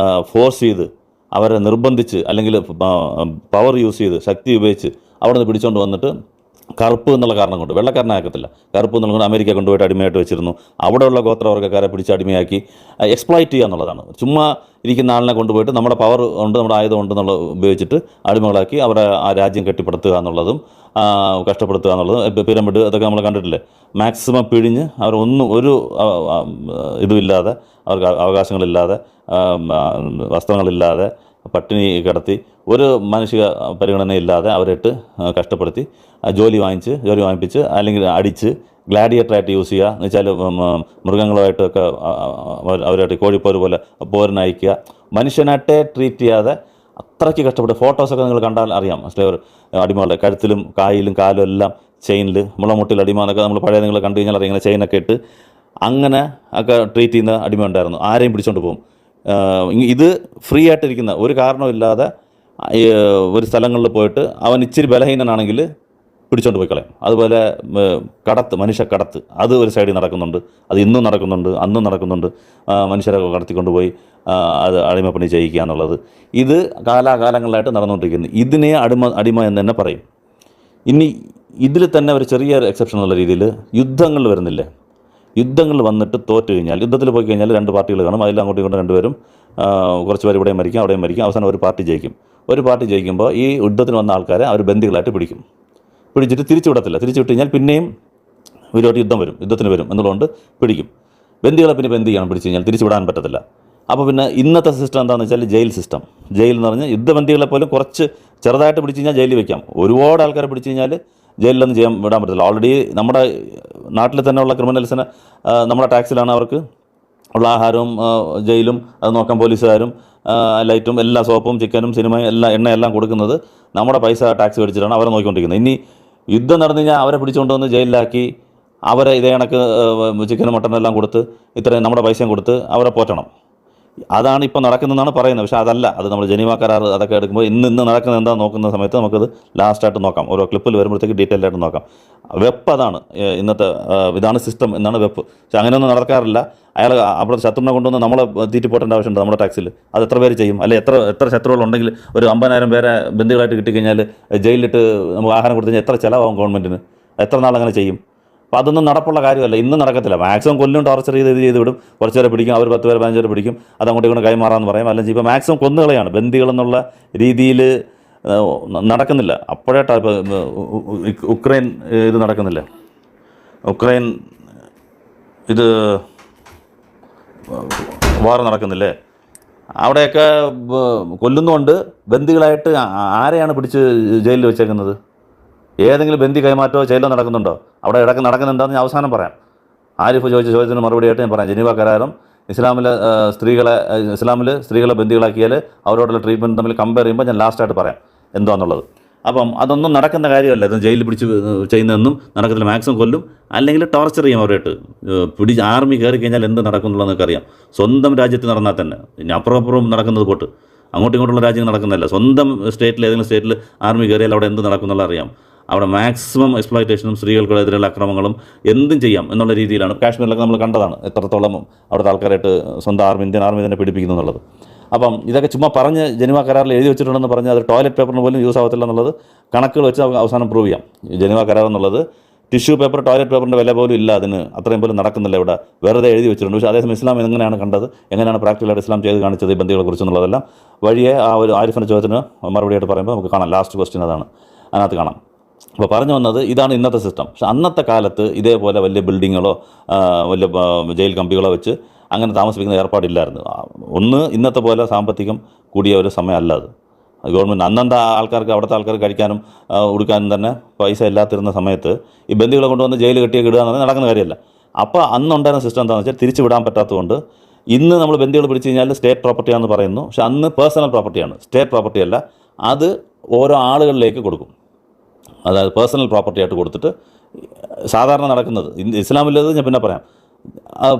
ഫോഴ്സ് ചെയ്ത് അവരെ നിർബന്ധിച്ച് അല്ലെങ്കിൽ പവർ യൂസ് ചെയ്ത് ശക്തി ഉപയോഗിച്ച് അവിടെ നിന്ന് പിടിച്ചുകൊണ്ട് വന്നിട്ട് കറുപ്പ് എന്നുള്ള കാരണം കൊണ്ട്, വെള്ളക്കാരനാക്കത്തില്ല, കറുപ്പ് എന്നുള്ള അമേരിക്ക കൊണ്ടുപോയിട്ട് അടിമയായിട്ട് വെച്ചിരുന്നു. അവിടെയുള്ള ഗോത്രവർഗ്ഗക്കാരെ പിടിച്ച് അടിമയാക്കി എക്സ്പ്ലോയിറ്റ് ചെയ്യുക എന്നുള്ളതാണ്. ചുമ്മാ ഇരിക്കുന്ന ആളിനെ കൊണ്ടുപോയിട്ട് നമ്മുടെ പവർ ഉണ്ട്, നമ്മുടെ ആയുധം ഉണ്ടെന്നുള്ള ഉപയോഗിച്ചിട്ട് അടിമകളാക്കി അവരെ ആ രാജ്യം കെട്ടിപ്പടുത്തുക എന്നുള്ളതും കഷ്ടപ്പെടുത്തുക എന്നുള്ളതും. പിരമിഡ് അതൊക്കെ നമ്മൾ കണ്ടിട്ടില്ലേ. മാക്സിമം പിഴിഞ്ഞ് ഒരു ഇതുമില്ലാതെ, അവർക്ക് അവകാശങ്ങളില്ലാതെ, വസ്ത്രങ്ങളില്ലാതെ, പട്ടിണി കിടത്തി, ഒരു മാനുഷിക പരിഗണനയില്ലാതെ അവരിട്ട് കഷ്ടപ്പെടുത്തി ജോലി വാങ്ങിപ്പിച്ച് അല്ലെങ്കിൽ അടിച്ച് ഗ്ലാഡിയേറ്ററായിട്ട് യൂസ് ചെയ്യുക എന്ന് വെച്ചാൽ മൃഗങ്ങളുമായിട്ടൊക്കെ അവരായിട്ട് കോഴിപ്പോര് പോലെ പോരിനയക്കുക. മനുഷ്യനായിട്ടേ ട്രീറ്റ് ചെയ്യാതെ അത്രയ്ക്ക് കഷ്ടപ്പെട്ട് ഫോട്ടോസൊക്കെ നിങ്ങൾ കണ്ടാൽ അറിയാം. ഒരു അടിമകളുടെ കഴുത്തിലും കായിലും കാലും എല്ലാം ചെയിനിൽ, മുളമുട്ടിൽ അടിമ എന്നൊക്കെ നമ്മൾ പഴയ നിങ്ങൾ കണ്ടു കഴിഞ്ഞാൽ അറിയാം. ഇങ്ങനെ ചെയിനൊക്കെ ഇട്ട് അങ്ങനെ ഒക്കെ ട്രീറ്റ് ചെയ്യുന്ന അടിമ ഉണ്ടായിരുന്നു. ആരെയും പിടിച്ചുകൊണ്ട് പോകും. ഇത് ഫ്രീ ആയിട്ടിരിക്കുന്ന ഒരു കാരണമില്ലാതെ ഒരു സ്ഥലങ്ങളിൽ പോയിട്ട് അവൻ ഇച്ചിരി ബലഹീനനാണെങ്കിൽ പിടിച്ചോണ്ട് പോയി കളയും. അതുപോലെ മനുഷ്യക്കടത്ത് അത് ഒരു സൈഡിൽ നടക്കുന്നുണ്ട്. അത് ഇന്നും നടക്കുന്നുണ്ട്, അന്നും നടക്കുന്നുണ്ട്. മനുഷ്യരെ കടത്തിക്കൊണ്ട് പോയി അത് അടിമപ്പണി ചെയ്യിക്കുക എന്നുള്ളത് ഇത് കാലാകാലങ്ങളായിട്ട് നടന്നുകൊണ്ടിരിക്കുന്നു. ഇതിനെ അടിമ എന്ന് തന്നെ പറയും. ഇനി ഇതിൽ തന്നെ ഒരു ചെറിയ എക്സെപ്ഷൻ എന്നുള്ള രീതിയിൽ യുദ്ധങ്ങൾ വരുന്നില്ലേ. യുദ്ധങ്ങൾ വന്നിട്ട് തോറ്റു കഴിഞ്ഞാൽ, യുദ്ധത്തിൽ പോയി കഴിഞ്ഞാൽ രണ്ട് പാർട്ടികൾ കാണും. അതിൽ അങ്ങോട്ടും ഇങ്ങോട്ടും രണ്ടുപേരും കുറച്ച് പേർ ഇവിടെയും മരിക്കും അവിടെയും മരിക്കും. അവസാനം ഒരു പാർട്ടി ജയിക്കും. ഒരു പാർട്ടി ജയിക്കുമ്പോൾ ഈ യുദ്ധത്തിന് വന്ന ആൾക്കാരെ അവർ ബന്ദികളായിട്ട് പിടിച്ചിട്ട് തിരിച്ചു വിടത്തില്ല. തിരിച്ചു വിട്ട് കഴിഞ്ഞാൽ പിന്നെയും ഇവരോട്ട് യുദ്ധത്തിന് വരും എന്നുള്ളതുകൊണ്ട് പിടിക്കും. ബന്ദികളെ പിന്നെ എന്ത് ചെയ്യണം? പിടിച്ച് കഴിഞ്ഞാൽ തിരിച്ചു വിടാൻ പറ്റത്തില്ല. അപ്പോൾ പിന്നെ ഇന്നത്തെ സിസ്റ്റം എന്താണെന്ന് വെച്ചാൽ ജയിൽ സിസ്റ്റം. ജയിൽ എന്ന് പറഞ്ഞാൽ യുദ്ധബന്ദികളെ പോലും കുറച്ച് ചെറുതായിട്ട് പിടിച്ച് കഴിഞ്ഞാൽ ജയിലിൽ വെക്കാം. ഒരുപാട് ആൾക്കാരെ പിടിച്ച് കഴിഞ്ഞാൽ ജയിലിലൊന്നും വിടാൻ പറ്റത്തില്ല. ഓൾറെഡി നമ്മുടെ നാട്ടിൽ തന്നെയുള്ള ക്രിമിനൽസിന് നമ്മുടെ ടാക്സിലാണ് അവർക്ക് ഉള്ള ആഹാരവും ജയിലും അത് നോക്കാൻ പോലീസുകാരും ലൈറ്റും എല്ലാ സോപ്പും ചിക്കനും സിനിമയും എണ്ണയെല്ലാം കൊടുക്കുന്നത് നമ്മുടെ പൈസ ടാക്സ് മേടിച്ചിട്ടാണ് അവരെ നോക്കിക്കൊണ്ടിരിക്കുന്നത്. ഇനി യുദ്ധം നടന്നു കഴിഞ്ഞാൽ അവരെ പിടിച്ചുകൊണ്ട് വന്ന് ജയിലിലാക്കി അവരെ ഇതേ കണക്ക് ചിക്കനും മട്ടനും എല്ലാം കൊടുത്ത് ഇത്രയും നമ്മുടെ പൈസയും കൊടുത്ത് അവരെ പോറ്റണം. അതാണ് ഇപ്പോൾ നടക്കുന്നതെന്നാണ് പറയുന്നത്. പക്ഷേ അതല്ല. അത് നമ്മൾ ജനീവ കരാർ അതൊക്കെ എടുക്കുമ്പോൾ ഇന്ന് നടക്കുന്നത് എന്താണെന്ന് നോക്കുന്ന സമയത്ത് നമുക്കത് ലാസ്റ്റായിട്ട് നോക്കാം. ഓരോ ക്ലിപ്പിൽ വരുമ്പോഴത്തേക്ക് ഡീറ്റെയിൽ ആയിട്ട് നോക്കാം. വെപ്പ് അതാണ് ഇന്നത്തെ, ഇതാണ് സിസ്റ്റം എന്നാണ് വെപ്പ്. പക്ഷേ അങ്ങനെയൊന്നും നടക്കാറില്ല. അയാൾ അവിടെ ശത്രുവിനെ കൊണ്ടുവന്ന് നമ്മളെ തീറ്റിപ്പോട്ടേണ്ട ആവശ്യമുണ്ട് നമ്മുടെ ടാക്സിൽ. അത് എത്ര പേര് ചെയ്യും? അല്ലെ എത്ര ശത്രുക്കളുണ്ടെങ്കിൽ ഒരു 50,000 പേരെ ബന്ദികളായിട്ട് കിട്ടിക്കഴിഞ്ഞാൽ ജയിലിലിട്ട് നമുക്ക് ആഹാരം കൊടുത്തു കഴിഞ്ഞാൽ എത്ര ചിലവാകും ഗവൺമെൻറ്റിന്? എത്ര നാളങ്ങനെ ചെയ്യും? അപ്പോൾ അതൊന്നും നടപ്പുള്ള കാര്യമല്ല. ഇന്നും നടക്കത്തില്ല. മാക്സിമം കൊല്ലും ടോർച്ചർ ചെയ്ത് വിടും. കുറച്ച് പേരെ പിടിക്കും, അവർ 10 പേര് 15 പേരെ പിടിക്കും, അത് അങ്ങോട്ട് ഇങ്ങോട്ട് കൈമാറാമെന്ന് പറയും. അല്ലെങ്കിൽ ഇപ്പോൾ മാക്സിമം കൊന്നുകളയാണ്. ബന്ദികളെന്നുള്ള രീതിയിൽ നടക്കുന്നില്ല. അപ്പോഴായിട്ടാണ് ഇപ്പോൾ ഉക്രൈൻ ഇത് നടക്കുന്നില്ല. ഉക്രൈൻ ഇത് വാർ നടക്കുന്നില്ലേ? അവിടെയൊക്കെ കൊല്ലുന്നുകൊണ്ട് ബന്ദികളായിട്ട് ആരെയാണ് പിടിച്ച് ജയിലിൽ വെച്ചേക്കുന്നത്? ഏതെങ്കിലും ബന്ദി കൈമാറ്റമോ ജയിലോ നടക്കുന്നുണ്ടോ? അവിടെ നടക്കുന്നുണ്ടോയെന്ന് ഞാൻ അവസാനം പറയാം. ആരിഫ് ചോദിച്ച ചോദ്യത്തിന് മറുപടിയായിട്ട് ഞാൻ പറയാം. ജനീവ കരാറും സ്ത്രീകളെ ബന്ദികളാക്കിയാൽ അവരോടുള്ള ട്രീറ്റ്മെൻറ്റ് തമ്മിൽ കമ്പയർ ചെയ്യുമ്പോൾ ഞാൻ ലാസ്റ്റായിട്ട് പറയാം എന്താണെന്നുള്ളത്. അപ്പം അതൊന്നും നടക്കുന്ന കാര്യമല്ല. ഇത് ജയിലിൽ പിടിച്ച് ചെയ്യുന്നതൊന്നും നടക്കത്തില്ല. മാക്സിമം കൊല്ലും, അല്ലെങ്കിൽ ടോർച്ചർ ചെയ്യും അവരായിട്ട്. ആർമി കയറി കഴിഞ്ഞാൽ എന്ത് നടക്കും എന്നുള്ളതെന്നൊക്കെ അറിയാം. സ്വന്തം രാജ്യത്ത് നടന്നാൽ തന്നെ, ഇനി അപ്പുറം നടക്കുന്നത് പോട്ട് അങ്ങോട്ടും ഇങ്ങോട്ടുള്ള രാജ്യം നടക്കുന്നില്ല. സ്വന്തം സ്റ്റേറ്റിൽ ഏതെങ്കിലും സ്റ്റേറ്റിൽ ആർമി കയറിയാൽ അവിടെ എന്ത് നടക്കും എന്നുള്ളത് അറിയാം. അവിടെ മാക്സിമം എക്സ്പ്ലോയിറ്റേഷനും സ്ത്രീകൾക്കെതിരെയുള്ള അക്രമങ്ങളും എന്തും ചെയ്യാം എന്നുള്ള രീതിയിലാണ്. കാശ്മീരിലൊക്കെ നമ്മൾ കണ്ടതാണ് എത്രത്തോളം അവിടുത്തെ ആൾക്കാരായിട്ട് സ്വന്തം ഇന്ത്യൻ ആർമി തന്നെ പീഡിപ്പിക്കുന്നു എന്നുള്ളത്. അപ്പം ഇതൊക്കെ ചുമ്മാ പറഞ്ഞ് ജനീവ കരാറിൽ എഴുതി വെച്ചിട്ടുണ്ടെന്ന് പറഞ്ഞ് അത് ടോയ്ലറ്റ് പേപ്പറിന് പോലും യൂസ് ആവത്തില്ല എന്നുള്ളത് കണക്കുകൾ വെച്ച് അവസാനം പ്രൂവ് ചെയ്യാം. ജനീവ കരാർ എന്നുള്ളത് ടിഷ്യൂ പേപ്പർ, ടോയ്ലറ്റ് പേപ്പറിൻ്റെ വില പോലും ഇല്ല അതിന്. അത്രയും പോലും നടക്കുന്നില്ല ഇവിടെ, വെറുതെ എഴുതി വെച്ചിട്ടുണ്ട്. പക്ഷേ അതേസമയം ഇസ്ലാം എങ്ങനെയാണ് കണ്ടത്, എങ്ങനെയാണ് പ്രാക്ടിക്കലായിട്ട് ഇസ്ലാം ചെയ്ത് കാണിച്ചത് ഈ ബന്ദികളെ കുറിച്ചെന്നുള്ളതെല്ലാം വഴിയെ ആ ഒരു ആരിഫിൻ്റെ ചോദ്യത്തിന് മറുപടിയായിട്ട് പറയുമ്പോൾ നമുക്ക് കാണാം. ലാസ്റ്റ് ക്വസ്റ്റ്യൻ അതാണ്, അതിനകത്ത് കാണാം. അപ്പോൾ പറഞ്ഞു വന്നത് ഇതാണ് ഇന്നത്തെ സിസ്റ്റം. പക്ഷേ അന്നത്തെ കാലത്ത് ഇതേപോലെ വലിയ ബിൽഡിങ്ങുകളോ വലിയ ജയിൽ കമ്പികളോ വെച്ച് അങ്ങനെ താമസിപ്പിക്കുന്ന ഏർപ്പാടില്ലായിരുന്നു. ഒന്ന് ഇന്നത്തെ പോലെ സാമ്പത്തികം കൂടിയ ഒരു സമയമല്ല അത്. ഗവൺമെൻറ് അന്നത്തെ അവിടുത്തെ ആൾക്കാർക്ക് കഴിക്കാനും ഉടുക്കാനും തന്നെ പൈസ ഇല്ലാത്തിരുന്ന സമയത്ത് ഈ ബന്ദികളെ കൊണ്ടുവന്ന് ജയിലിൽ കെട്ടിയൊക്കെ ഇടുക എന്ന് പറഞ്ഞാൽ നടക്കുന്ന കാര്യമല്ല. അപ്പോൾ അന്നുണ്ടായിരുന്ന സിസ്റ്റം എന്താണെന്ന് വെച്ചാൽ തിരിച്ചു വിടാൻ പറ്റാത്തതുകൊണ്ട് ഇന്ന് നമ്മൾ ബന്ദികൾ പിടിച്ചു കഴിഞ്ഞാൽ സ്റ്റേറ്റ് പ്രോപ്പർട്ടിയാണെന്ന് പറയുന്നു. പക്ഷെ അന്ന് പേഴ്സണൽ പ്രോപ്പർട്ടിയാണ്, സ്റ്റേറ്റ് പ്രോപ്പർട്ടി അല്ല. അത് ഓരോ ആളുകളിലേക്ക് കൊടുക്കും. അതായത് പേഴ്സണൽ പ്രോപ്പർട്ടി ആയിട്ട് കൊടുത്തിട്ട് സാധാരണ നടക്കുന്നത് ഇസ്ലാമില്ലത് ഞാൻ പിന്നെ പറയാം,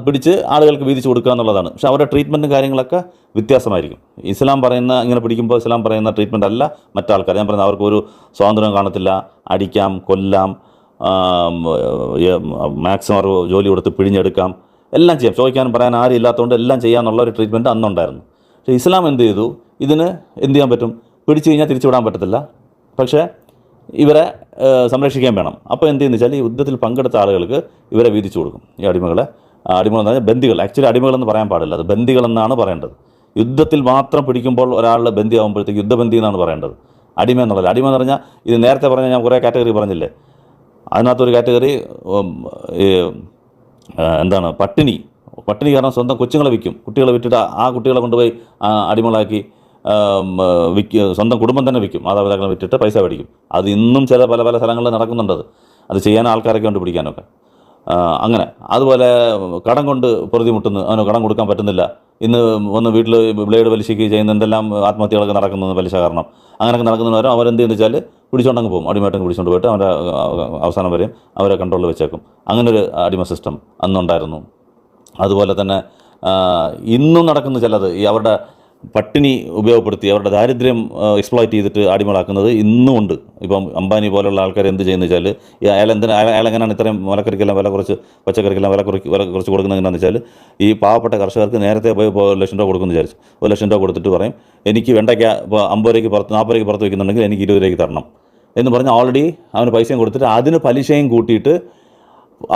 പിടിച്ച് ആളുകൾക്ക് വീതിച്ച് കൊടുക്കുക എന്നുള്ളതാണ്. പക്ഷെ അവരുടെ ട്രീറ്റ്മെൻറ്റും കാര്യങ്ങളൊക്കെ വ്യത്യാസമായിരിക്കും. ഇസ്ലാം പറയുന്ന ഇങ്ങനെ പിടിക്കുമ്പോൾ ഇസ്ലാം പറയുന്ന ട്രീറ്റ്മെൻ്റ് അല്ല മറ്റാൾക്കാർ. ഞാൻ പറയുന്നത് അവർക്കൊരു സ്വാതന്ത്ര്യം കാണത്തില്ല, അടിക്കാം, കൊല്ലാം, മാക്സിമം അവർ ജോലി കൊടുത്ത് പിഴിഞ്ഞെടുക്കാം, എല്ലാം ചെയ്യാം. ചോദിക്കാനും പറയാൻ ആരും ഇല്ലാത്തതുകൊണ്ട് എല്ലാം ചെയ്യാമെന്നുള്ള ഒരു ട്രീറ്റ്മെൻറ്റ് അന്നുണ്ടായിരുന്നു. പക്ഷേ ഇസ്ലാം എന്ത് ചെയ്തു, ഇതിന് എന്ത് ചെയ്യാൻ പറ്റും, പിടിച്ചു കഴിഞ്ഞാൽ തിരിച്ചു വിടാൻ പറ്റത്തില്ല, പക്ഷേ ഇവരെ സംരക്ഷിക്കാൻ വേണം. അപ്പോൾ എന്ത് ചെയ്യുന്നു വെച്ചാൽ ഈ യുദ്ധത്തിൽ പങ്കെടുത്ത ആളുകൾക്ക് ഇവരെ വീതിച്ചു കൊടുക്കും. ഈ അടിമകളെന്ന് പറഞ്ഞാൽ ബന്ദികൾ, ആക്ച്വലി അടിമകളെന്ന് പറയാൻ പാടില്ല, അത് ബന്ദികളെന്നാണ് പറയേണ്ടത്. യുദ്ധത്തിൽ മാത്രം പിടിക്കുമ്പോൾ ഒരാളുടെ ബന്ദി ആകുമ്പോഴത്തേക്ക് യുദ്ധബന്ദി എന്നാണ് പറയേണ്ടത്, അടിമ എന്നുള്ളത്. അടിമ എന്ന് പറഞ്ഞാൽ ഇത് നേരത്തെ പറഞ്ഞാൽ ഞാൻ കുറേ കാറ്റഗറി പറഞ്ഞില്ലേ, അതിനകത്തൊരു കാറ്റഗറി എന്താണ്, പട്ടിണി കാരണം സ്വന്തം കൊച്ചുങ്ങളെ വിൽക്കും, കുട്ടികളെ വിറ്റിട്ട് ആ കുട്ടികളെ കൊണ്ടുപോയി അടിമകളാക്കി സ്വന്തം കുടുംബം തന്നെ വിൽക്കും, മാതാപിതാക്കളെ വിറ്റിട്ട് പൈസ മേടിക്കും. അത് ഇന്നും പല സ്ഥലങ്ങളിൽ നടക്കുന്നുണ്ട്. അത് ചെയ്യാൻ ആൾക്കാരൊക്കെ കൊണ്ട് പിടിക്കാനൊക്കെ അങ്ങനെ. അതുപോലെ കടം കൊണ്ട് പൊറുതിമുട്ടുന്നു, അവന് കടം കൊടുക്കാൻ പറ്റുന്നില്ല. ഇന്ന് ഒന്ന് വീട്ടിൽ ബ്ലേഡ് വലിശിക്ക് ചെയ്യുന്ന എന്തെല്ലാം ആത്മഹത്യകളൊക്കെ നടക്കുന്നത് പലിശ കാരണം. അങ്ങനെയൊക്കെ നടക്കുന്നവരും അവരെന്ത് ചെയ്യുന്നത് വെച്ചാൽ പിടിച്ചോണ്ടങ്ങ് പോകും, അടിമയായിട്ടങ്ങ് പിടിച്ചുകൊണ്ട് പോയിട്ട് അവരെ അവസാനം വരെയും അവരെ കൺട്രോളിൽ വെച്ചേക്കും. അങ്ങനൊരു അടിമ സിസ്റ്റം അന്നുണ്ടായിരുന്നു. അതുപോലെ തന്നെ ഇന്നും നടക്കുന്ന ചിലത് ഈ അവരുടെ പട്ടിണി ഉപയോഗപ്പെടുത്തി അവരുടെ ദാരിദ്ര്യം എക്സ്പ്ലോയിറ്റ് ചെയ്തിട്ട് അടിമകളാക്കുന്നത് ഇന്നും ഉണ്ട്. ഇപ്പം അംബാനി പോലുള്ള ആൾക്കാർ എന്ത് ചെയ്യുന്നത് വെച്ചാൽ അയാളെങ്ങനെയാണ് ഇത്രയും മലക്കറിക്കെല്ലാം വില കുറച്ച്, പച്ചക്കറിക്കെല്ലാം വില കുറച്ച് കൊടുക്കുന്നത് എങ്ങനെയാണെന്ന് വെച്ചാൽ ഈ പാവപ്പെട്ട കർഷകർക്ക് നേരത്തെ പോയി 1 ലക്ഷം രൂപ കൊടുക്കുമെന്ന് വിചാരിച്ചു. 1 ലക്ഷം രൂപ കൊടുത്തിട്ട് പറയും എനിക്ക് വെണ്ടയ്ക്ക ഇപ്പോൾ 50 രൂപയ്ക്ക് 40 രൂപയ്ക്ക് പുറത്ത് വയ്ക്കുന്നുണ്ടെങ്കിൽ എനിക്ക് 20 രൂപയ്ക്ക് തരണം എന്ന് പറഞ്ഞ് ഓൾറെഡി അവന് പൈസയും കൊടുത്തിട്ട് അതിന് പലിശയും കൂട്ടിയിട്ട്,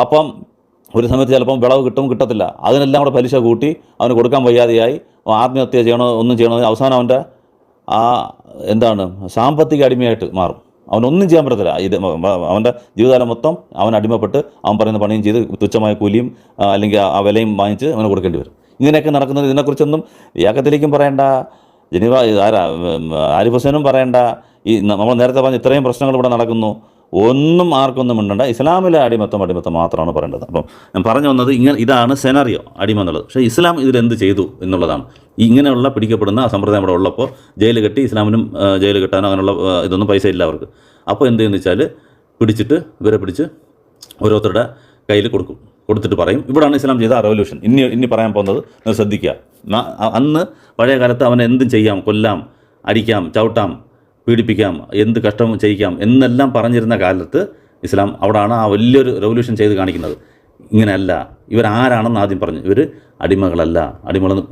അപ്പം ഒരു സമയത്ത് ചിലപ്പം വിളവ് കിട്ടത്തില്ല, അതിനെല്ലാം കൂടെ പലിശ കൂട്ടി അവന് കൊടുക്കാൻ വയ്യാതെയായി ആത്മഹത്യ ചെയ്യണോ ഒന്നും ചെയ്യണോ, അവസാനം അവൻ്റെ സാമ്പത്തിക അടിമയായിട്ട് മാറും. അവനൊന്നും ചെയ്യാൻ പറ്റത്തില്ല. അവൻ്റെ ജീവിതകാലം മൊത്തം അവൻ അടിമപ്പെട്ട് അവൻ പറയുന്ന പണിയും ചെയ്ത് തുച്ഛമായ കൂലിയും അല്ലെങ്കിൽ ആ വിലയും വാങ്ങിച്ച് അവന് കൊടുക്കേണ്ടി വരും. ഇങ്ങനെയൊക്കെ നടക്കുന്നത്. ഇതിനെക്കുറിച്ചൊന്നും യാക്കത്തിലേക്കും പറയേണ്ട, ആരിഫ് ഹുസൈനും പറയേണ്ട. ഈ നമ്മൾ നേരത്തെ പറഞ്ഞ ഇത്രയും പ്രശ്നങ്ങൾ ഇവിടെ നടക്കുന്നു, ഒന്നും ആർക്കൊന്നും മിണ്ടണ്ട. ഇസ്ലാമിലെ അടിമത്തം മാത്രമാണ് പറയേണ്ടത്. അപ്പം ഞാൻ പറഞ്ഞു വന്നത് ഇതാണ് സെനാറിയോ, അടിമ എന്നുള്ളത്. പക്ഷേ ഇസ്ലാം ഇതിലെന്ത് ചെയ്തു എന്നുള്ളതാണ്. ഇങ്ങനെയുള്ള പിടിക്കപ്പെടുന്ന സമ്പ്രദായം ഇവിടെ ഉള്ളപ്പോൾ ജയിൽ കെട്ടി, ഇസ്ലാമിനും ജയിൽ കെട്ടാനോ അങ്ങനെയുള്ള ഇതൊന്നും പൈസ ഇല്ല അവർക്ക്. അപ്പോൾ എന്ത് ചെയ്യുന്നു വെച്ചാൽ ഇവരെ പിടിച്ച് ഓരോരുത്തരുടെ കയ്യിൽ കൊടുത്തിട്ട് പറയും ഇവിടെയാണ് ഇസ്ലാം ചെയ്ത റവല്യൂഷൻ. ഇനി പറയാൻ പോകുന്നത് നിങ്ങൾ ശ്രദ്ധിക്കുക. അന്ന് പഴയ കാലത്ത് അവനെ എന്തും ചെയ്യാം, കൊല്ലാം, അടിക്കാം, ചവിട്ടാം, പീഡിപ്പിക്കാം, എന്ത് കഷ്ടം ചെയ്യിക്കാം എന്നെല്ലാം പറഞ്ഞിരുന്ന കാലത്ത് ഇസ്ലാം അവിടെയാണ് ആ വലിയൊരു റെവല്യൂഷൻ ചെയ്ത് കാണിക്കുന്നത്. ഇങ്ങനെയല്ല, ഇവരാരാണെന്ന് ആദ്യം പറഞ്ഞു. ഇവർ അടിമകളല്ല,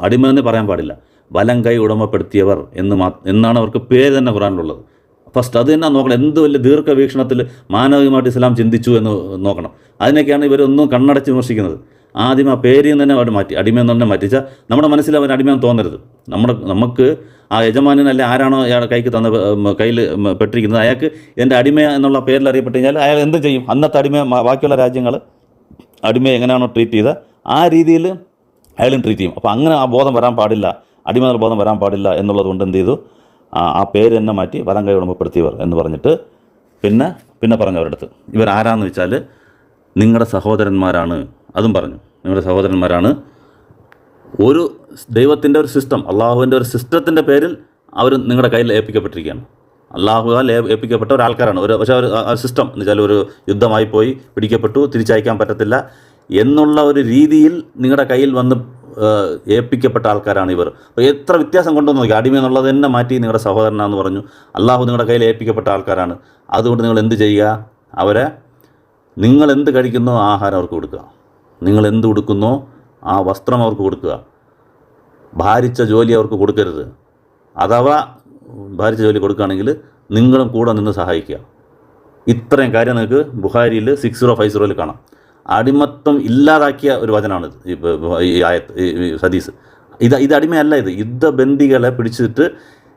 അടിമയെന്ന് പറയാൻ പാടില്ല, വലം കൈ ഉടമപ്പെടുത്തിയവർ എന്നാണ് അവർക്ക് പേര് തന്നെ ഖുറാനിലുള്ളത്. ഫസ്റ്റ് അത് തന്നെ നോക്കണം. എന്ത് വലിയ ദീർഘവീക്ഷണത്തിൽ മാനവികമായിട്ട് ഇസ്ലാം ചിന്തിച്ചു എന്ന് നോക്കണം. അതിനൊക്കെയാണ് ഇവരൊന്നും കണ്ണടച്ച് വിമർശിക്കുന്നത്. ആദ്യം ആ പേരിൽ തന്നെ അവർ മാറ്റി, അടിമയെന്ന് തന്നെ മാറ്റിച്ചാൽ നമ്മുടെ മനസ്സിൽ അവർ അടിമയെന്ന് തോന്നരുത്. നമുക്ക് ആ യജമാനല്ല ആരാണോ അയാളുടെ കയ്യിൽ പെട്ടിരിക്കുന്നത് അയാൾക്ക് എൻ്റെ അടിമ എന്നുള്ള പേരിൽ അറിയപ്പെട്ട് കഴിഞ്ഞാൽ അയാൾ എന്ത് ചെയ്യും? അന്നത്തെ അടിമ ബാക്കിയുള്ള രാജ്യങ്ങൾ അടിമയെ എങ്ങനെയാണോ ട്രീറ്റ് ചെയ്തത് ആ രീതിയിൽ അയാളും ട്രീറ്റ് ചെയ്യും. അപ്പോൾ അങ്ങനെ ആ ബോധം വരാൻ പാടില്ല, അടിമ എന്നുള്ള ബോധം വരാൻ പാടില്ല എന്നുള്ളത് കൊണ്ട് എന്ത് ചെയ്തു, ആ പേര് തന്നെ മാറ്റി വലം കൈ ഉടമപ്പെടുത്തിയവർ എന്ന് പറഞ്ഞിട്ട് പിന്നെ പറഞ്ഞു അവരുടെ അടുത്ത് ഇവരാരാന്ന് വെച്ചാൽ നിങ്ങളുടെ സഹോദരന്മാരാണ്. അതും പറഞ്ഞു, നിങ്ങളുടെ സഹോദരന്മാരാണ്, ഒരു ദൈവത്തിൻ്റെ ഒരു സിസ്റ്റം, അള്ളാഹുവിൻ്റെ ഒരു സിസ്റ്റത്തിൻ്റെ പേരിൽ അവർ നിങ്ങളുടെ കയ്യിൽ ഏൽപ്പിക്കപ്പെട്ടിരിക്കുകയാണ്. അള്ളാഹുവാൽ ഏൽപ്പിക്കപ്പെട്ട ഒരാൾക്കാരാണ്. പക്ഷേ ഒരു സിസ്റ്റം എന്ന് വെച്ചാൽ ഒരു യുദ്ധമായി പോയി പിടിക്കപ്പെട്ടു, തിരിച്ചയക്കാൻ പറ്റത്തില്ല എന്നുള്ള ഒരു രീതിയിൽ നിങ്ങളുടെ കയ്യിൽ വന്ന് ഏൽപ്പിക്കപ്പെട്ട ആൾക്കാരാണ് ഇവർ. അപ്പോൾ എത്ര വ്യത്യാസം കൊണ്ടുവന്ന് നോക്കി. അടിമ എന്നുള്ളത് തന്നെ മാറ്റി നിങ്ങളുടെ സഹോദരനാണെന്ന് പറഞ്ഞു. അള്ളാഹു നിങ്ങളുടെ കയ്യിൽ ഏൽപ്പിക്കപ്പെട്ട ആൾക്കാരാണ്. അതുകൊണ്ട് നിങ്ങൾ എന്ത് ചെയ്യുക? അവരെ നിങ്ങൾ എന്ത് കഴിക്കുന്നോ ആഹാരം അവർക്ക് കൊടുക്കുക, നിങ്ങൾ എന്ത് ഉടുക്കുന്നോ ആ വസ്ത്രം അവർക്ക് കൊടുക്കുക. ഭാരിച്ച ജോലി അവർക്ക് കൊടുക്കരുത്. അഥവാ ഭാരിച്ച ജോലി കൊടുക്കുകയാണെങ്കിൽ നിങ്ങളും കൂടെ നിന്ന് സഹായിക്കുക. ഇത്രയും കാര്യം നിങ്ങൾക്ക് ബുഖാരിയിൽ 6050 കാണാം. അടിമത്തം ഇല്ലാതാക്കിയ ഒരു വചനമാണിത്, ഈ ആയത്ത്, ഈ ഹദീസ്. ഇത് അടിമയല്ല, ഇത് യുദ്ധബന്ദികളെ പിടിച്ചിട്ട്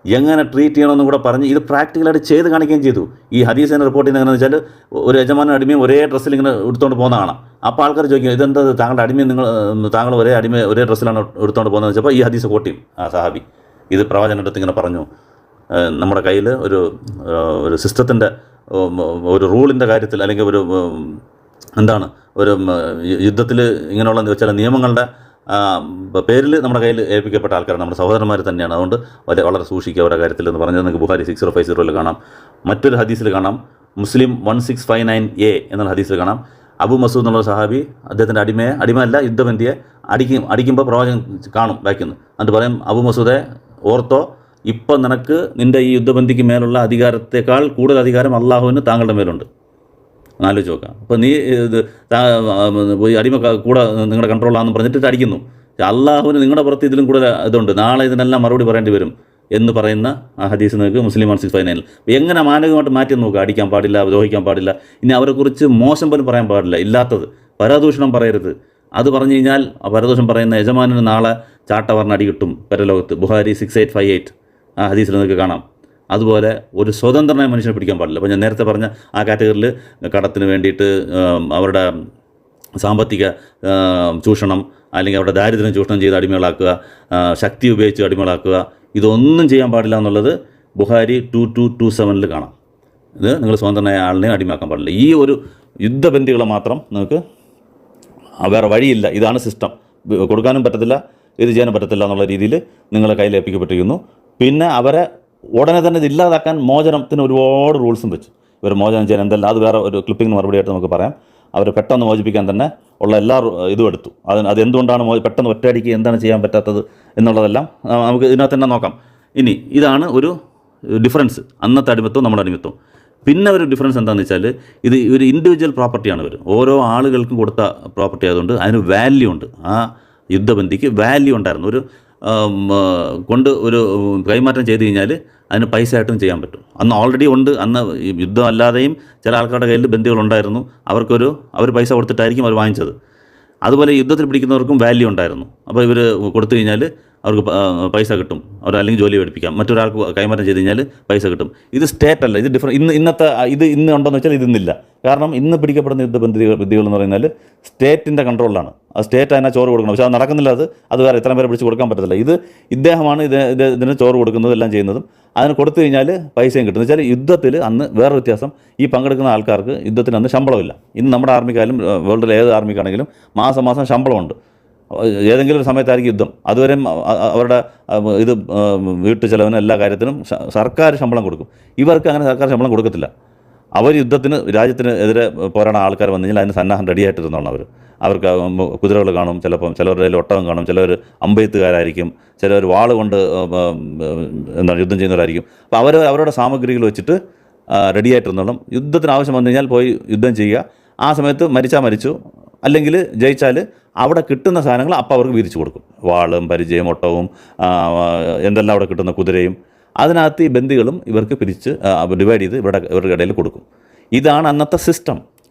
എങ്ങനെ ട്രീറ്റ് ചെയ്യണമെന്നും കൂടെ പറഞ്ഞ് ഇത് പ്രാക്ടിക്കലായിട്ട് ചെയ്ത് കാണിക്കുകയും ചെയ്തു. ഈ ഹദീസിൻ്റെ റിപ്പോർട്ട് ചെയ്യുന്നത് എങ്ങനെയാണെന്ന് വെച്ചാൽ ഒരു യജമാനും അടിമയും ഒരേ ഡ്രസ്സിൽ ഇങ്ങനെ എടുത്തുകൊണ്ട് പോകുന്ന കാണാം. അപ്പോൾ ആൾക്കാർ ചോദിക്കും, ഇതെന്താ താങ്കളുടെ അടിമയും താങ്കൾ ഒരേ ഡ്രസ്സിലാണ് എടുത്തുകൊണ്ട് പോകുന്നത് വെച്ചപ്പോൾ ഈ ഹദീസ് കോട്ടിയും ആ സഹാബി ഇത് പ്രവാചകൻ്റെ അടുത്ത് ഇങ്ങനെ പറഞ്ഞു, നമ്മുടെ കയ്യിൽ ഒരു സിസ്റ്റത്തിൻ്റെ ഒരു റൂളിൻ്റെ കാര്യത്തിൽ അല്ലെങ്കിൽ ഒരു എന്താണ് ഒരു യുദ്ധത്തിൽ ഇങ്ങനെയുള്ള വെച്ചാൽ നിയമങ്ങളുടെ പേരിൽ നമ്മുടെ കയ്യിൽ ഏൽപ്പിക്കപ്പെട്ട ആൾക്കാരാണ്, നമ്മുടെ സഹോദരന്മാർ തന്നെയാണ്. അതുകൊണ്ട് വളരെ സൂക്ഷിക്കുക അവരുടെ കാര്യത്തിൽ എന്ന് പറഞ്ഞത് നിങ്ങൾക്ക് ബുഖാരി 6050 കാണാം. മറ്റൊരു ഹദീസിൽ കാണാം, മുസ്ലിം 1659A എന്നുള്ള ഹദീസിൽ കാണാം. അബു മസൂദ് എന്നുള്ള സഹാബി അദ്ദേഹത്തിൻ്റെ അടിമയല്ല യുദ്ധബന്ധിയെ അടിക്കുമ്പോൾ പ്രവാചകൻ കാണും വായിക്കുന്നു. എന്നിട്ട് പറയും, അബു മസൂദെ ഓർത്തോ, ഇപ്പം നിനക്ക് നിൻ്റെ ഈ യുദ്ധബന്ധിക്ക് മേലുള്ള അധികാരത്തെക്കാൾ കൂടുതൽ അധികാരം അള്ളാഹുവിന് താങ്കളുടെ മേലുണ്ട്. ആലോചിച്ച് നോക്കാം. അപ്പോൾ നീ പോയി അടിമ കൂടെ നിങ്ങളുടെ കൺട്രോളാണെന്ന് പറഞ്ഞിട്ട് അടിക്കുന്നു. അള്ളാഹുവിന് നിങ്ങളുടെ പുറത്ത് ഇതിലും കൂടുതൽ ഇതുണ്ട്, നാളെ ഇതിനെല്ലാം മറുപടി പറയേണ്ടി വരും എന്ന് പറയുന്ന ആ ഹദീസ് നിങ്ങൾക്ക് മുസ്ലിം 1659. എങ്ങനെ മാനവികമായിട്ട് മാറ്റി നോക്കുക. അടിക്കാൻ പാടില്ല, ദ്രോഹിക്കാൻ പാടില്ല, ഇനി അവരെക്കുറിച്ച് മോശം പോലും പറയാൻ പാടില്ല, ഇല്ലാത്തത് പരദൂഷണം പറയരുത്. അത് പറഞ്ഞു കഴിഞ്ഞാൽ ആ പരദൂഷണം പറയുന്ന യജമാനന് നാളെ ചാട്ട പറഞ്ഞ അടി കിട്ടും പരലോകത്ത്. ബുഖാരി 6858 ആ ഹദീസിൽ നിങ്ങൾക്ക് കാണാം. അതുപോലെ ഒരു സ്വതന്ത്രനായ മനുഷ്യനെ പിടിക്കാൻ പാടില്ല. അപ്പോൾ ഞാൻ നേരത്തെ പറഞ്ഞ ആ കാറ്റഗറിയിൽ കടത്തിന് വേണ്ടിയിട്ട് അവരുടെ സാമ്പത്തിക ചൂഷണം അല്ലെങ്കിൽ അവരുടെ ദാരിദ്ര്യം ചൂഷണം ചെയ്ത് അടിമകളാക്കുക, ശക്തി ഉപയോഗിച്ച് അടിമകളാക്കുക, ഇതൊന്നും ചെയ്യാൻ പാടില്ല എന്നുള്ളത് ബുഖാരി 2227 കാണാം. ഇത് നിങ്ങൾ സ്വതന്ത്രനായ ആളിനെ അടിമയാക്കാൻ പാടില്ല. ഈ ഒരു യുദ്ധബന്ധികളെ മാത്രം നിങ്ങൾക്ക് വേറെ വഴിയില്ല, ഇതാണ് സിസ്റ്റം. കൊടുക്കാനും പറ്റത്തില്ല, ഇത് ചെയ്യാനും പറ്റത്തില്ല എന്നുള്ള രീതിയിൽ നിങ്ങളെ കയ്യിൽ ഏൽപ്പിക്കപ്പെട്ടിരിക്കുന്നു. പിന്നെ അവരെ ഉടനെ തന്നെ ഇത് ഇല്ലാതാക്കാൻ മോചനത്തിന് ഒരുപാട് റൂൾസും വെച്ചു. ഇവർ മോചനം ചെയ്യാൻ എന്തെല്ലാം, അത് വേറെ ഒരു ക്ലിപ്പിങ്ങിന് മറുപടിയായിട്ട് നമുക്ക് പറയാം. അവരെ പെട്ടെന്ന് മോചിപ്പിക്കാൻ തന്നെ ഉള്ള എല്ലാ ഇതും എടുത്തു. അതെന്തുകൊണ്ടാണ് പെട്ടെന്ന് ഒറ്റയടിക്ക് എന്താണ് ചെയ്യാൻ പറ്റാത്തത് എന്നുള്ളതെല്ലാം നമുക്ക് ഇതിനകത്ത് തന്നെ നോക്കാം. ഇനി ഇതാണ് ഒരു ഡിഫറൻസ്, അന്നത്തെ അടിമത്വം നമ്മുടെ അടിമത്വം. പിന്നെ ഒരു ഡിഫറൻസ് എന്താണെന്ന് വെച്ചാൽ ഇത് ഒരു ഇൻഡിവിജ്വൽ പ്രോപ്പർട്ടിയാണ്. ഇവർ ഓരോ ആളുകൾക്കും കൊടുത്ത പ്രോപ്പർട്ടി ആയതുകൊണ്ട് അതിന് വാല്യൂ ഉണ്ട്. ആ യുദ്ധബന്ധിക്ക് വാല്യൂ ഉണ്ടായിരുന്നു. ഒരു ഒരു കൈമാറ്റം ചെയ്ത് കഴിഞ്ഞാൽ അതിന് പൈസ ആയിട്ടും ചെയ്യാൻ പറ്റും. അന്ന് ഓൾറെഡി ഉണ്ട്. അന്ന് യുദ്ധം അല്ലാതെയും ചില ആൾക്കാരുടെ കയ്യിൽ ബന്ധികളുണ്ടായിരുന്നു. അവർ പൈസ കൊടുത്തിട്ടായിരിക്കും അവർ വാങ്ങിച്ചത്. അതുപോലെ യുദ്ധത്തിൽ പിടിക്കുന്നവർക്കും വാല്യൂ ഉണ്ടായിരുന്നു. അപ്പോൾ ഇവർ കൊടുത്തു കഴിഞ്ഞാൽ അവർക്ക് പൈസ കിട്ടും, അല്ലെങ്കിൽ ജോലി പഠിപ്പിക്കാം. മറ്റൊരാൾക്ക് കൈമാറ്റം ചെയ്ത് കഴിഞ്ഞാൽ പൈസ കിട്ടും. ഇത് സ്റ്റേറ്റ് അല്ല, ഇത് ഇന്നത്തെ ഇന്ന് ഉണ്ടോയെന്ന് വെച്ചാൽ ഇതിന്നില്ല. കാരണം ഇന്ന് പിടിക്കപ്പെടുന്ന യുദ്ധബന്ധികൾ എന്ന് പറയുന്നത് സ്റ്റേറ്റിൻ്റെ കൺട്രോളിലാണ്. ആ സ്റ്റേറ്റ് അതിനെ ചോറ് കൊടുക്കണം. പക്ഷേ അത് നടക്കുന്നില്ല. അത് വേറെ ഇത്രയും പേരെ പിടിച്ച് കൊടുക്കാൻ പറ്റത്തില്ല. ഇദ്ദേഹമാണ് ഇതിന് ചോറ് കൊടുക്കുന്നതും എല്ലാം ചെയ്യുന്നതും. അതിന് കൊടുത്തു കഴിഞ്ഞാൽ പൈസയും കിട്ടും. എന്ന് വെച്ചാൽ യുദ്ധത്തിൽ അന്ന് വേറെ വ്യത്യാസം, ഈ പങ്കെടുക്കുന്ന ആൾക്കാർക്ക് യുദ്ധത്തിന് അന്ന് ശമ്പളമില്ല. ഇന്ന് നമ്മുടെ ആർമിക്കായാലും വേൾഡിലെ ഏത് ആർമിക്കാണെങ്കിലും മാസം ശമ്പളമുണ്ട്. ഏതെങ്കിലും ഒരു സമയത്തായിരിക്കും യുദ്ധം. അതുവരെയും അവരുടെ വീട്ടു ചെലവിനും എല്ലാ കാര്യത്തിനും സർക്കാർ ശമ്പളം കൊടുക്കും. ഇവർക്ക് അങ്ങനെ സർക്കാർ ശമ്പളം കൊടുക്കത്തില്ല. അവർ യുദ്ധത്തിന് രാജ്യത്തിന് എതിരെ പോരാടാൻ ആൾക്കാർ വന്നു കഴിഞ്ഞാൽ അതിന് സന്നാഹം റെഡിയായിട്ടിരുന്നോളാം. അവർക്ക് കുതിരകൾ കാണും, ചിലവരുടെ കയ്യിൽ ഒട്ടകം കാണും, ചിലവർ അമ്പെയ്ത്തുകാരായിരിക്കും, ചിലവർ വാൾ കൊണ്ട് യുദ്ധം ചെയ്യുന്നവരായിരിക്കും. അപ്പോൾ അവരുടെ സാമഗ്രികൾ വെച്ചിട്ട് റെഡിയായിട്ടിരുന്നോളും. യുദ്ധത്തിന് ആവശ്യം വന്നു കഴിഞ്ഞാൽ പോയി യുദ്ധം ചെയ്യുക. ആ സമയത്ത് മരിച്ചാൽ മരിച്ചു, അല്ലെങ്കിൽ ജയിച്ചാൽ അവിടെ കിട്ടുന്ന സാധനങ്ങൾ അപ്പോൾ അവർക്ക് വീതിച്ചു കൊടുക്കും. വാളും പരിചയം ഒട്ടവും എന്തെല്ലാം അവിടെ കിട്ടുന്ന കുതിരയും അതിനകത്ത് ഈ ബന്ദികളും ഇവർക്ക് പിരിച്ച് ഡിവൈഡ് ചെയ്ത് ഇവരുടെ ഇടയിൽ കൊടുക്കും. ഇതാണ് അന്നത്തെ സിസ്റ്റം.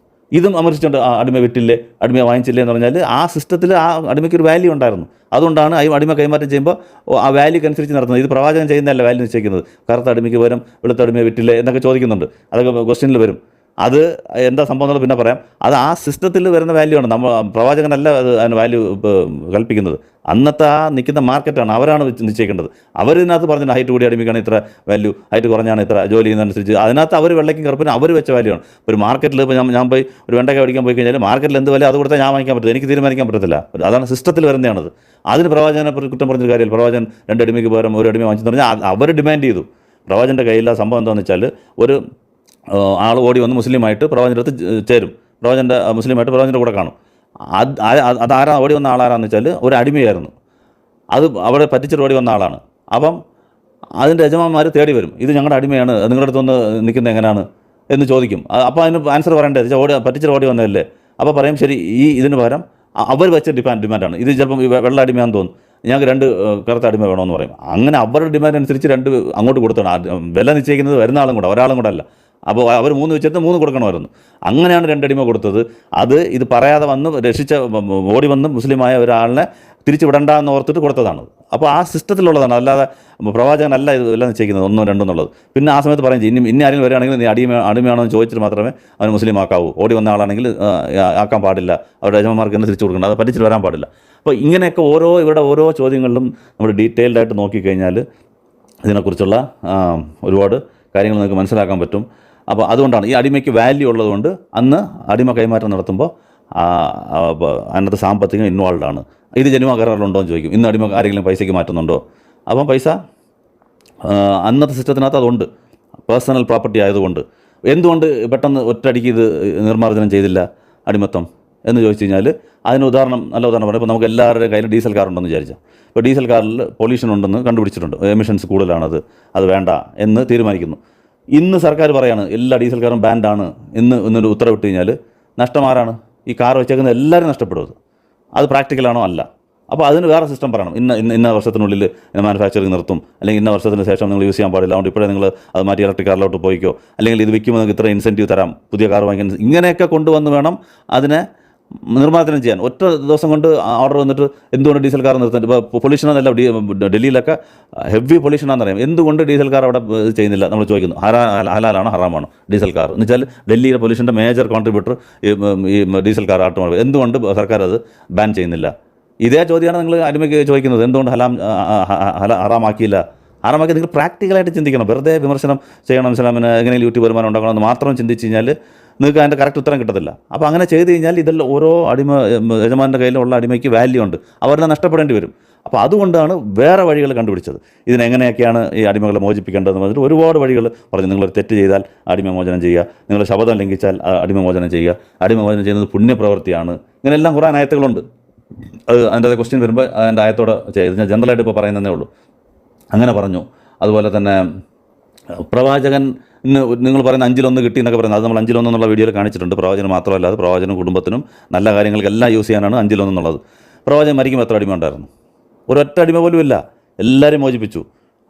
ഇതും അമർച്ചിട്ടുണ്ട്. അടിമ വിറ്റില്ലേ, അടിമ വാങ്ങിച്ചില്ലേ എന്ന് പറഞ്ഞാൽ ആ സിസ്റ്റത്തിൽ ആ അടിമയ്ക്കൊരു വാല്യൂ ഉണ്ടായിരുന്നു. അതുകൊണ്ടാണ് അടിമ കൈമാറ്റം ചെയ്യുമ്പോൾ ആ വാല്യൂക്ക് അനുസരിച്ച് നടത്തുന്നത്. ഇത് പ്രവാചകൻ ചെയ്യുന്നതല്ല വാല്യൂ നിശ്ചയിക്കുന്നത്. കറുത്ത അടിമയ്ക്ക് പകരം വെളുത്ത അടിമയെ വിറ്റില്ലേ എന്നൊക്കെ ചോദിക്കുന്നുണ്ട്. അതൊക്കെ ക്വസ്റ്റ്യനിൽ വരും. അത് എന്താ സംഭവം എന്നുള്ളത് പിന്നെ പറയാം. അത് ആ സിസ്റ്റത്തിൽ വരുന്ന വാല്യൂ ആണ്. പ്രവാചകനല്ല അതിന് വാല്യൂ കൽപ്പിക്കുന്നത്. അന്നത്തെ ആ നിൽക്കുന്ന മാർക്കറ്റാണ്, അവരാണ് നിശ്ചയിക്കേണ്ടത്. അവരിതിനകത്ത് പറഞ്ഞിട്ട് ഹൈറ്റ് കൂടി അടിമിക്കാണ് ഇത്ര വാല്യൂ, ഹൈറ്റ് കുറഞ്ഞാണ് ഇത്ര, ജോലി ചെയ്യുന്നതനുസരിച്ച് അതിനകത്ത് അവർ വെള്ളയ്ക്കും കറുപ്പിനും അവർ വെച്ച വാല്യൂ ആണ്. ഒരു മാർക്കറ്റിൽ ഇപ്പോൾ ഞാൻ പോയി ഒരു വെണ്ടയ്ക്ക മേടിക്കാൻ പോയി കഴിഞ്ഞാൽ മാർക്കറ്റിൽ എന്ത് വില അത് കൊടുത്താൽ ഞാൻ വാങ്ങിക്കാൻ പറ്റില്ല, എനിക്ക് തീരുമാനിക്കാൻ പറ്റത്തില്ല. അതാണ് സിസ്റ്റത്തിൽ വരുന്നതാണത്. അതിന് പ്രവാചകനെ കുറ്റം പറഞ്ഞൊരു കാര്യമില്ല. പ്രവാചകൻ 2 അടിമയ്ക്ക് പകരം 1 അടിമ വാങ്ങിച്ചെന്ന് പറഞ്ഞാൽ അവർ ഡിമാൻഡ് ചെയ്തു. പ്രവാചകൻ്റെ കയ്യിലുള്ള സംഭവം എന്താണെന്ന് വെച്ചാൽ, ഒരു ആൾ ഓടി വന്ന് മുസ്ലിമായിട്ട് പ്രവാചകൻ്റെ അടുത്ത് ചേരും, പ്രവാചകൻ്റെ മുസ്ലിമായിട്ട് പ്രവാചകൻ്റെ കൂടെ കാണും. അതാരാ ഓടി വന്ന ആളാരാന്ന് വെച്ചാൽ ഒരു അടിമയായിരുന്നു, അത് അവിടെ പറ്റിച്ചിട്ട് ഓടി വന്ന ആളാണ്. അപ്പം അതിൻ്റെ യജമാന്മാർ തേടി വരും, ഇത് ഞങ്ങളുടെ അടിമയാണ്, നിങ്ങളുടെ അടുത്തൊന്ന് നിൽക്കുന്നത് എങ്ങനെയാണ് എന്ന് ചോദിക്കും. അപ്പോൾ അതിന് ആൻസർ പറയേണ്ടത് പറ്റിച്ചിട്ട് ഓടി വന്നതല്ലേ. അപ്പോൾ പറയും ശരി, ഇതിന് പകരം അവർ വെച്ച ഡിമാൻഡാണ് ഇത്. ചിലപ്പം വെള്ള അടിമയാണെന്ന് തോന്നും, ഞങ്ങൾക്ക് 2 കറുത്ത അടിമ വേണമെന്ന് പറയും. അങ്ങനെ അവരുടെ ഡിമാൻഡ് അനുസരിച്ച് 2 അങ്ങോട്ട് കൊടുത്താണ്. വില നിശ്ചയിക്കുന്നത് വരുന്ന ആളും കൂടെ, ഒരാളും കൂടെ അല്ല. അപ്പോൾ അവർ 3 വെച്ചിട്ട് 3 കൊടുക്കണമായിരുന്നു. അങ്ങനെയാണ് 2 അടിമ കൊടുത്തത്. ഇത് പറയാതെ വന്ന് ഓടി വന്ന് മുസ്ലിമായ ഒരാളിനെ തിരിച്ചു വിടണ്ടെന്ന് ഓർത്തിട്ട് കൊടുത്തതാണ്. അപ്പോൾ ആ സിസ്റ്റത്തിലുള്ളതാണ്, അല്ലാതെ പ്രവാചകനല്ല ഇതെല്ലാം നിശ്ചയിക്കുന്നത് 1, 2 എന്നുള്ളത്. പിന്നെ ആ സമയത്ത് പറയും ഇനി ആരെങ്കിലും വരികയാണെങ്കിൽ നീ അടിമയാണോ എന്ന് ചോദിച്ചിട്ട് മാത്രമേ അവന് മുസ്ലിം ആക്കാവൂ. ഓടി വന്ന ആളാണെങ്കിൽ ആക്കാൻ പാടില്ല, അവരുടെ യജമാന്മാർക്ക് തന്നെ തിരിച്ചു കൊടുക്കണം, അത് പറ്റിച്ചിട്ട് വരാൻ പാടില്ല. അപ്പോൾ ഇങ്ങനെയൊക്കെ ഇവരുടെ ഓരോ ചോദ്യങ്ങളിലും നമ്മൾ ഡീറ്റെയിൽഡായിട്ട് നോക്കിക്കഴിഞ്ഞാൽ ഇതിനെക്കുറിച്ചുള്ള ഒരുപാട് കാര്യങ്ങൾ നിങ്ങൾക്ക് മനസ്സിലാക്കാൻ പറ്റും. അപ്പോൾ അതുകൊണ്ടാണ് ഈ അടിമയ്ക്ക് വാല്യൂ ഉള്ളതുകൊണ്ട് അന്ന് അടിമ കൈമാറ്റം നടത്തുമ്പോൾ അതിനകത്ത് സാമ്പത്തികം ഇൻവോൾവ് ആണ്. ഇത് ജനുവ കരാറിലുണ്ടോ എന്ന് ചോദിക്കും. ഇന്ന് അടിമ ആരെങ്കിലും പൈസയ്ക്ക് മാറ്റുന്നുണ്ടോ? അപ്പം പൈസ അന്നത്തെ സിസ്റ്റത്തിനകത്ത് അതുണ്ട്, പേഴ്സണൽ പ്രോപ്പർട്ടി ആയതുകൊണ്ട്. എന്തുകൊണ്ട് പെട്ടെന്ന് ഒറ്റയടിക്ക് ഇത് നിർമ്മാർജ്ജനം ചെയ്തില്ല അടിമത്തം എന്ന് ചോദിച്ചു കഴിഞ്ഞാൽ അതിന് നല്ല ഉദാഹരണം പറയാം. ഇപ്പോൾ നമുക്ക് എല്ലാവരുടെയും കയ്യിൽ ഡീസൽ കാർ ഉണ്ടെന്ന് വിചാരിച്ചാൽ, ഇപ്പോൾ ഡീസൽ കാറിൽ പൊല്യൂഷൻ ഉണ്ടെന്ന് കണ്ടുപിടിച്ചിട്ടുണ്ട്, എമിഷൻസ് കൂടുതലാണത്, അത് വേണ്ട എന്ന് തീരുമാനിക്കുന്നു. ഇന്ന് സർക്കാർ പറയാണ് എല്ലാ ഡീസൽ കാറും ബാൻഡാണ് എന്നൊരു ഉത്തരവിട്ട് കഴിഞ്ഞാൽ നഷ്ടം ആരാണ്? ഈ കാർ വെച്ചേക്കുന്ന എല്ലാവരും നഷ്ടപ്പെടും. അത് പ്രാക്ടിക്കലാണോ? അല്ല. അപ്പോൾ അതിന് വേറെ സിസ്റ്റം പറയണം. ഇന്ന വർഷത്തിനുള്ളിൽ മാനുഫാക്ചറിങ് നിർത്തും, അല്ലെങ്കിൽ ഇന്ന വർഷത്തിന് ശേഷം നിങ്ങൾ യൂസ് ചെയ്യാൻ പാടില്ല, അതുകൊണ്ട് ഇപ്പോഴേ നിങ്ങൾ അത് മാറ്റി ഇലക്ട്രിക് കാറിലോട്ട് പോയിക്കോ, അല്ലെങ്കിൽ ഇത് വിൽക്കുമ്പോൾ നിങ്ങൾക്ക് ഇത്ര ഇൻസെൻറ്റീവ് തരാം, പുതിയ കാർ വാങ്ങിക്കാൻ. ഇങ്ങനെയൊക്കെ കൊണ്ടുവന്ന് വേണം അതിനെ നിർമ്മാർജ്ജനം ചെയ്യാൻ. ഒറ്റ ദിവസം കൊണ്ട് ഓർഡർ വന്നിട്ട് എന്തുകൊണ്ട് ഡീസൽ കാർ നിർത്തുന്നത്? ഇപ്പോൾ പൊല്യൂഷനല്ല, ഡൽഹിയിലൊക്കെ ഹെവി പൊല്യൂഷനാണെന്നറിയാം. എന്തുകൊണ്ട് ഡീസൽ കാർ അവിടെ ചെയ്യുന്നില്ല നമ്മൾ ചോദിക്കുന്നു. ഹലാലാണോ ഹറാമാണോ ഡീസൽ കാർ എന്ന് വെച്ചാൽ ഡൽഹിയിലെ പൊല്യൂഷൻ്റെ മേജർ കോൺട്രിബ്യൂട്ടർ ഈ ഡീസൽ കാർ ഓട്ടോമൊബൈൽ. എന്തുകൊണ്ട് സർക്കാർ അത് ബാൻ ചെയ്യുന്നില്ല? ഇതേ ചോദ്യമാണ് നിങ്ങൾ അടിമയ്ക്ക് ചോദിക്കുന്നത്. എന്തുകൊണ്ട് ഹറാമാക്കിയില്ല? ഹറാമാക്കി നിങ്ങൾ പ്രാക്ടിക്കലായിട്ട് ചിന്തിക്കണം. വെറുതെ വിമർശനം ചെയ്യണം, ഇസ്ലാമിന് എങ്ങനെയും യൂട്യൂബ് വരുമാനം ഉണ്ടാക്കണമെന്ന് മാത്രം ചിന്തിച്ച് കഴിഞ്ഞാൽ നിങ്ങൾക്ക് അതിൻ്റെ കറക്റ്റ് ഉത്തരം കിട്ടത്തില്ല. അപ്പോൾ അങ്ങനെ ചെയ്ത് കഴിഞ്ഞാൽ ഇതെല്ലാം ഓരോ യജമാൻ്റെ കയ്യിലുള്ള അടിമയ്ക്ക് വാല്യൂ ഉണ്ട്, അവരെല്ലാം നഷ്ടപ്പെടേണ്ടി വരും. അപ്പോൾ അതുകൊണ്ടാണ് വേറെ വഴികൾ കണ്ടുപിടിച്ചത്. ഇതിനെങ്ങനെയൊക്കെയാണ് ഈ അടിമകളെ മോചിപ്പിക്കേണ്ടതെന്ന് പറഞ്ഞിട്ട് ഒരുപാട് വഴികൾ പറഞ്ഞു. നിങ്ങളൊരു തെറ്റ് ചെയ്താൽ അടിമമോചനം ചെയ്യുക, നിങ്ങൾ ശബദം ലംഘിച്ചാൽ അടിമമോചനം ചെയ്യുക, അടിമമോചനം ചെയ്യുന്നത് പുണ്യപ്രവൃത്തിയാണ്, ഇങ്ങനെയെല്ലാം കുറേ ആയത്തുകളുണ്ട്. അത് അതിൻ്റെ ക്വസ്റ്റ്യൻ വരുമ്പോൾ അതിൻ്റെ ആയത്തോടെ ചെയ്ത് ഞാൻ ജനറലായിട്ട് ഇപ്പോൾ പറയുന്നതേ ഉള്ളൂ. അങ്ങനെ പറഞ്ഞു. അതുപോലെ തന്നെ പ്രവാചകൻ നിങ്ങൾ പറയുന്ന 5-1 കിട്ടി എന്നൊക്കെ പറയുന്നത്, അത് നമ്മൾ 5-1 എന്നുള്ള വീഡിയോയിൽ കാണിച്ചിട്ടുണ്ട്. പ്രവാചകന് മാത്രമല്ല, അത് പ്രവാചകനും കുടുംബത്തിനും നല്ല കാര്യങ്ങൾക്കെല്ലാം യൂസ് ചെയ്യാനാണ് 5-1 എന്നുള്ളത്. പ്രവാചകൻ മരിക്കുമ്പോൾ എത്ര അടിമ ഉണ്ടായിരുന്നു? ഒരൊറ്റ അടിമ പോലും ഇല്ല, എല്ലാവരും മോചിപ്പിച്ചു.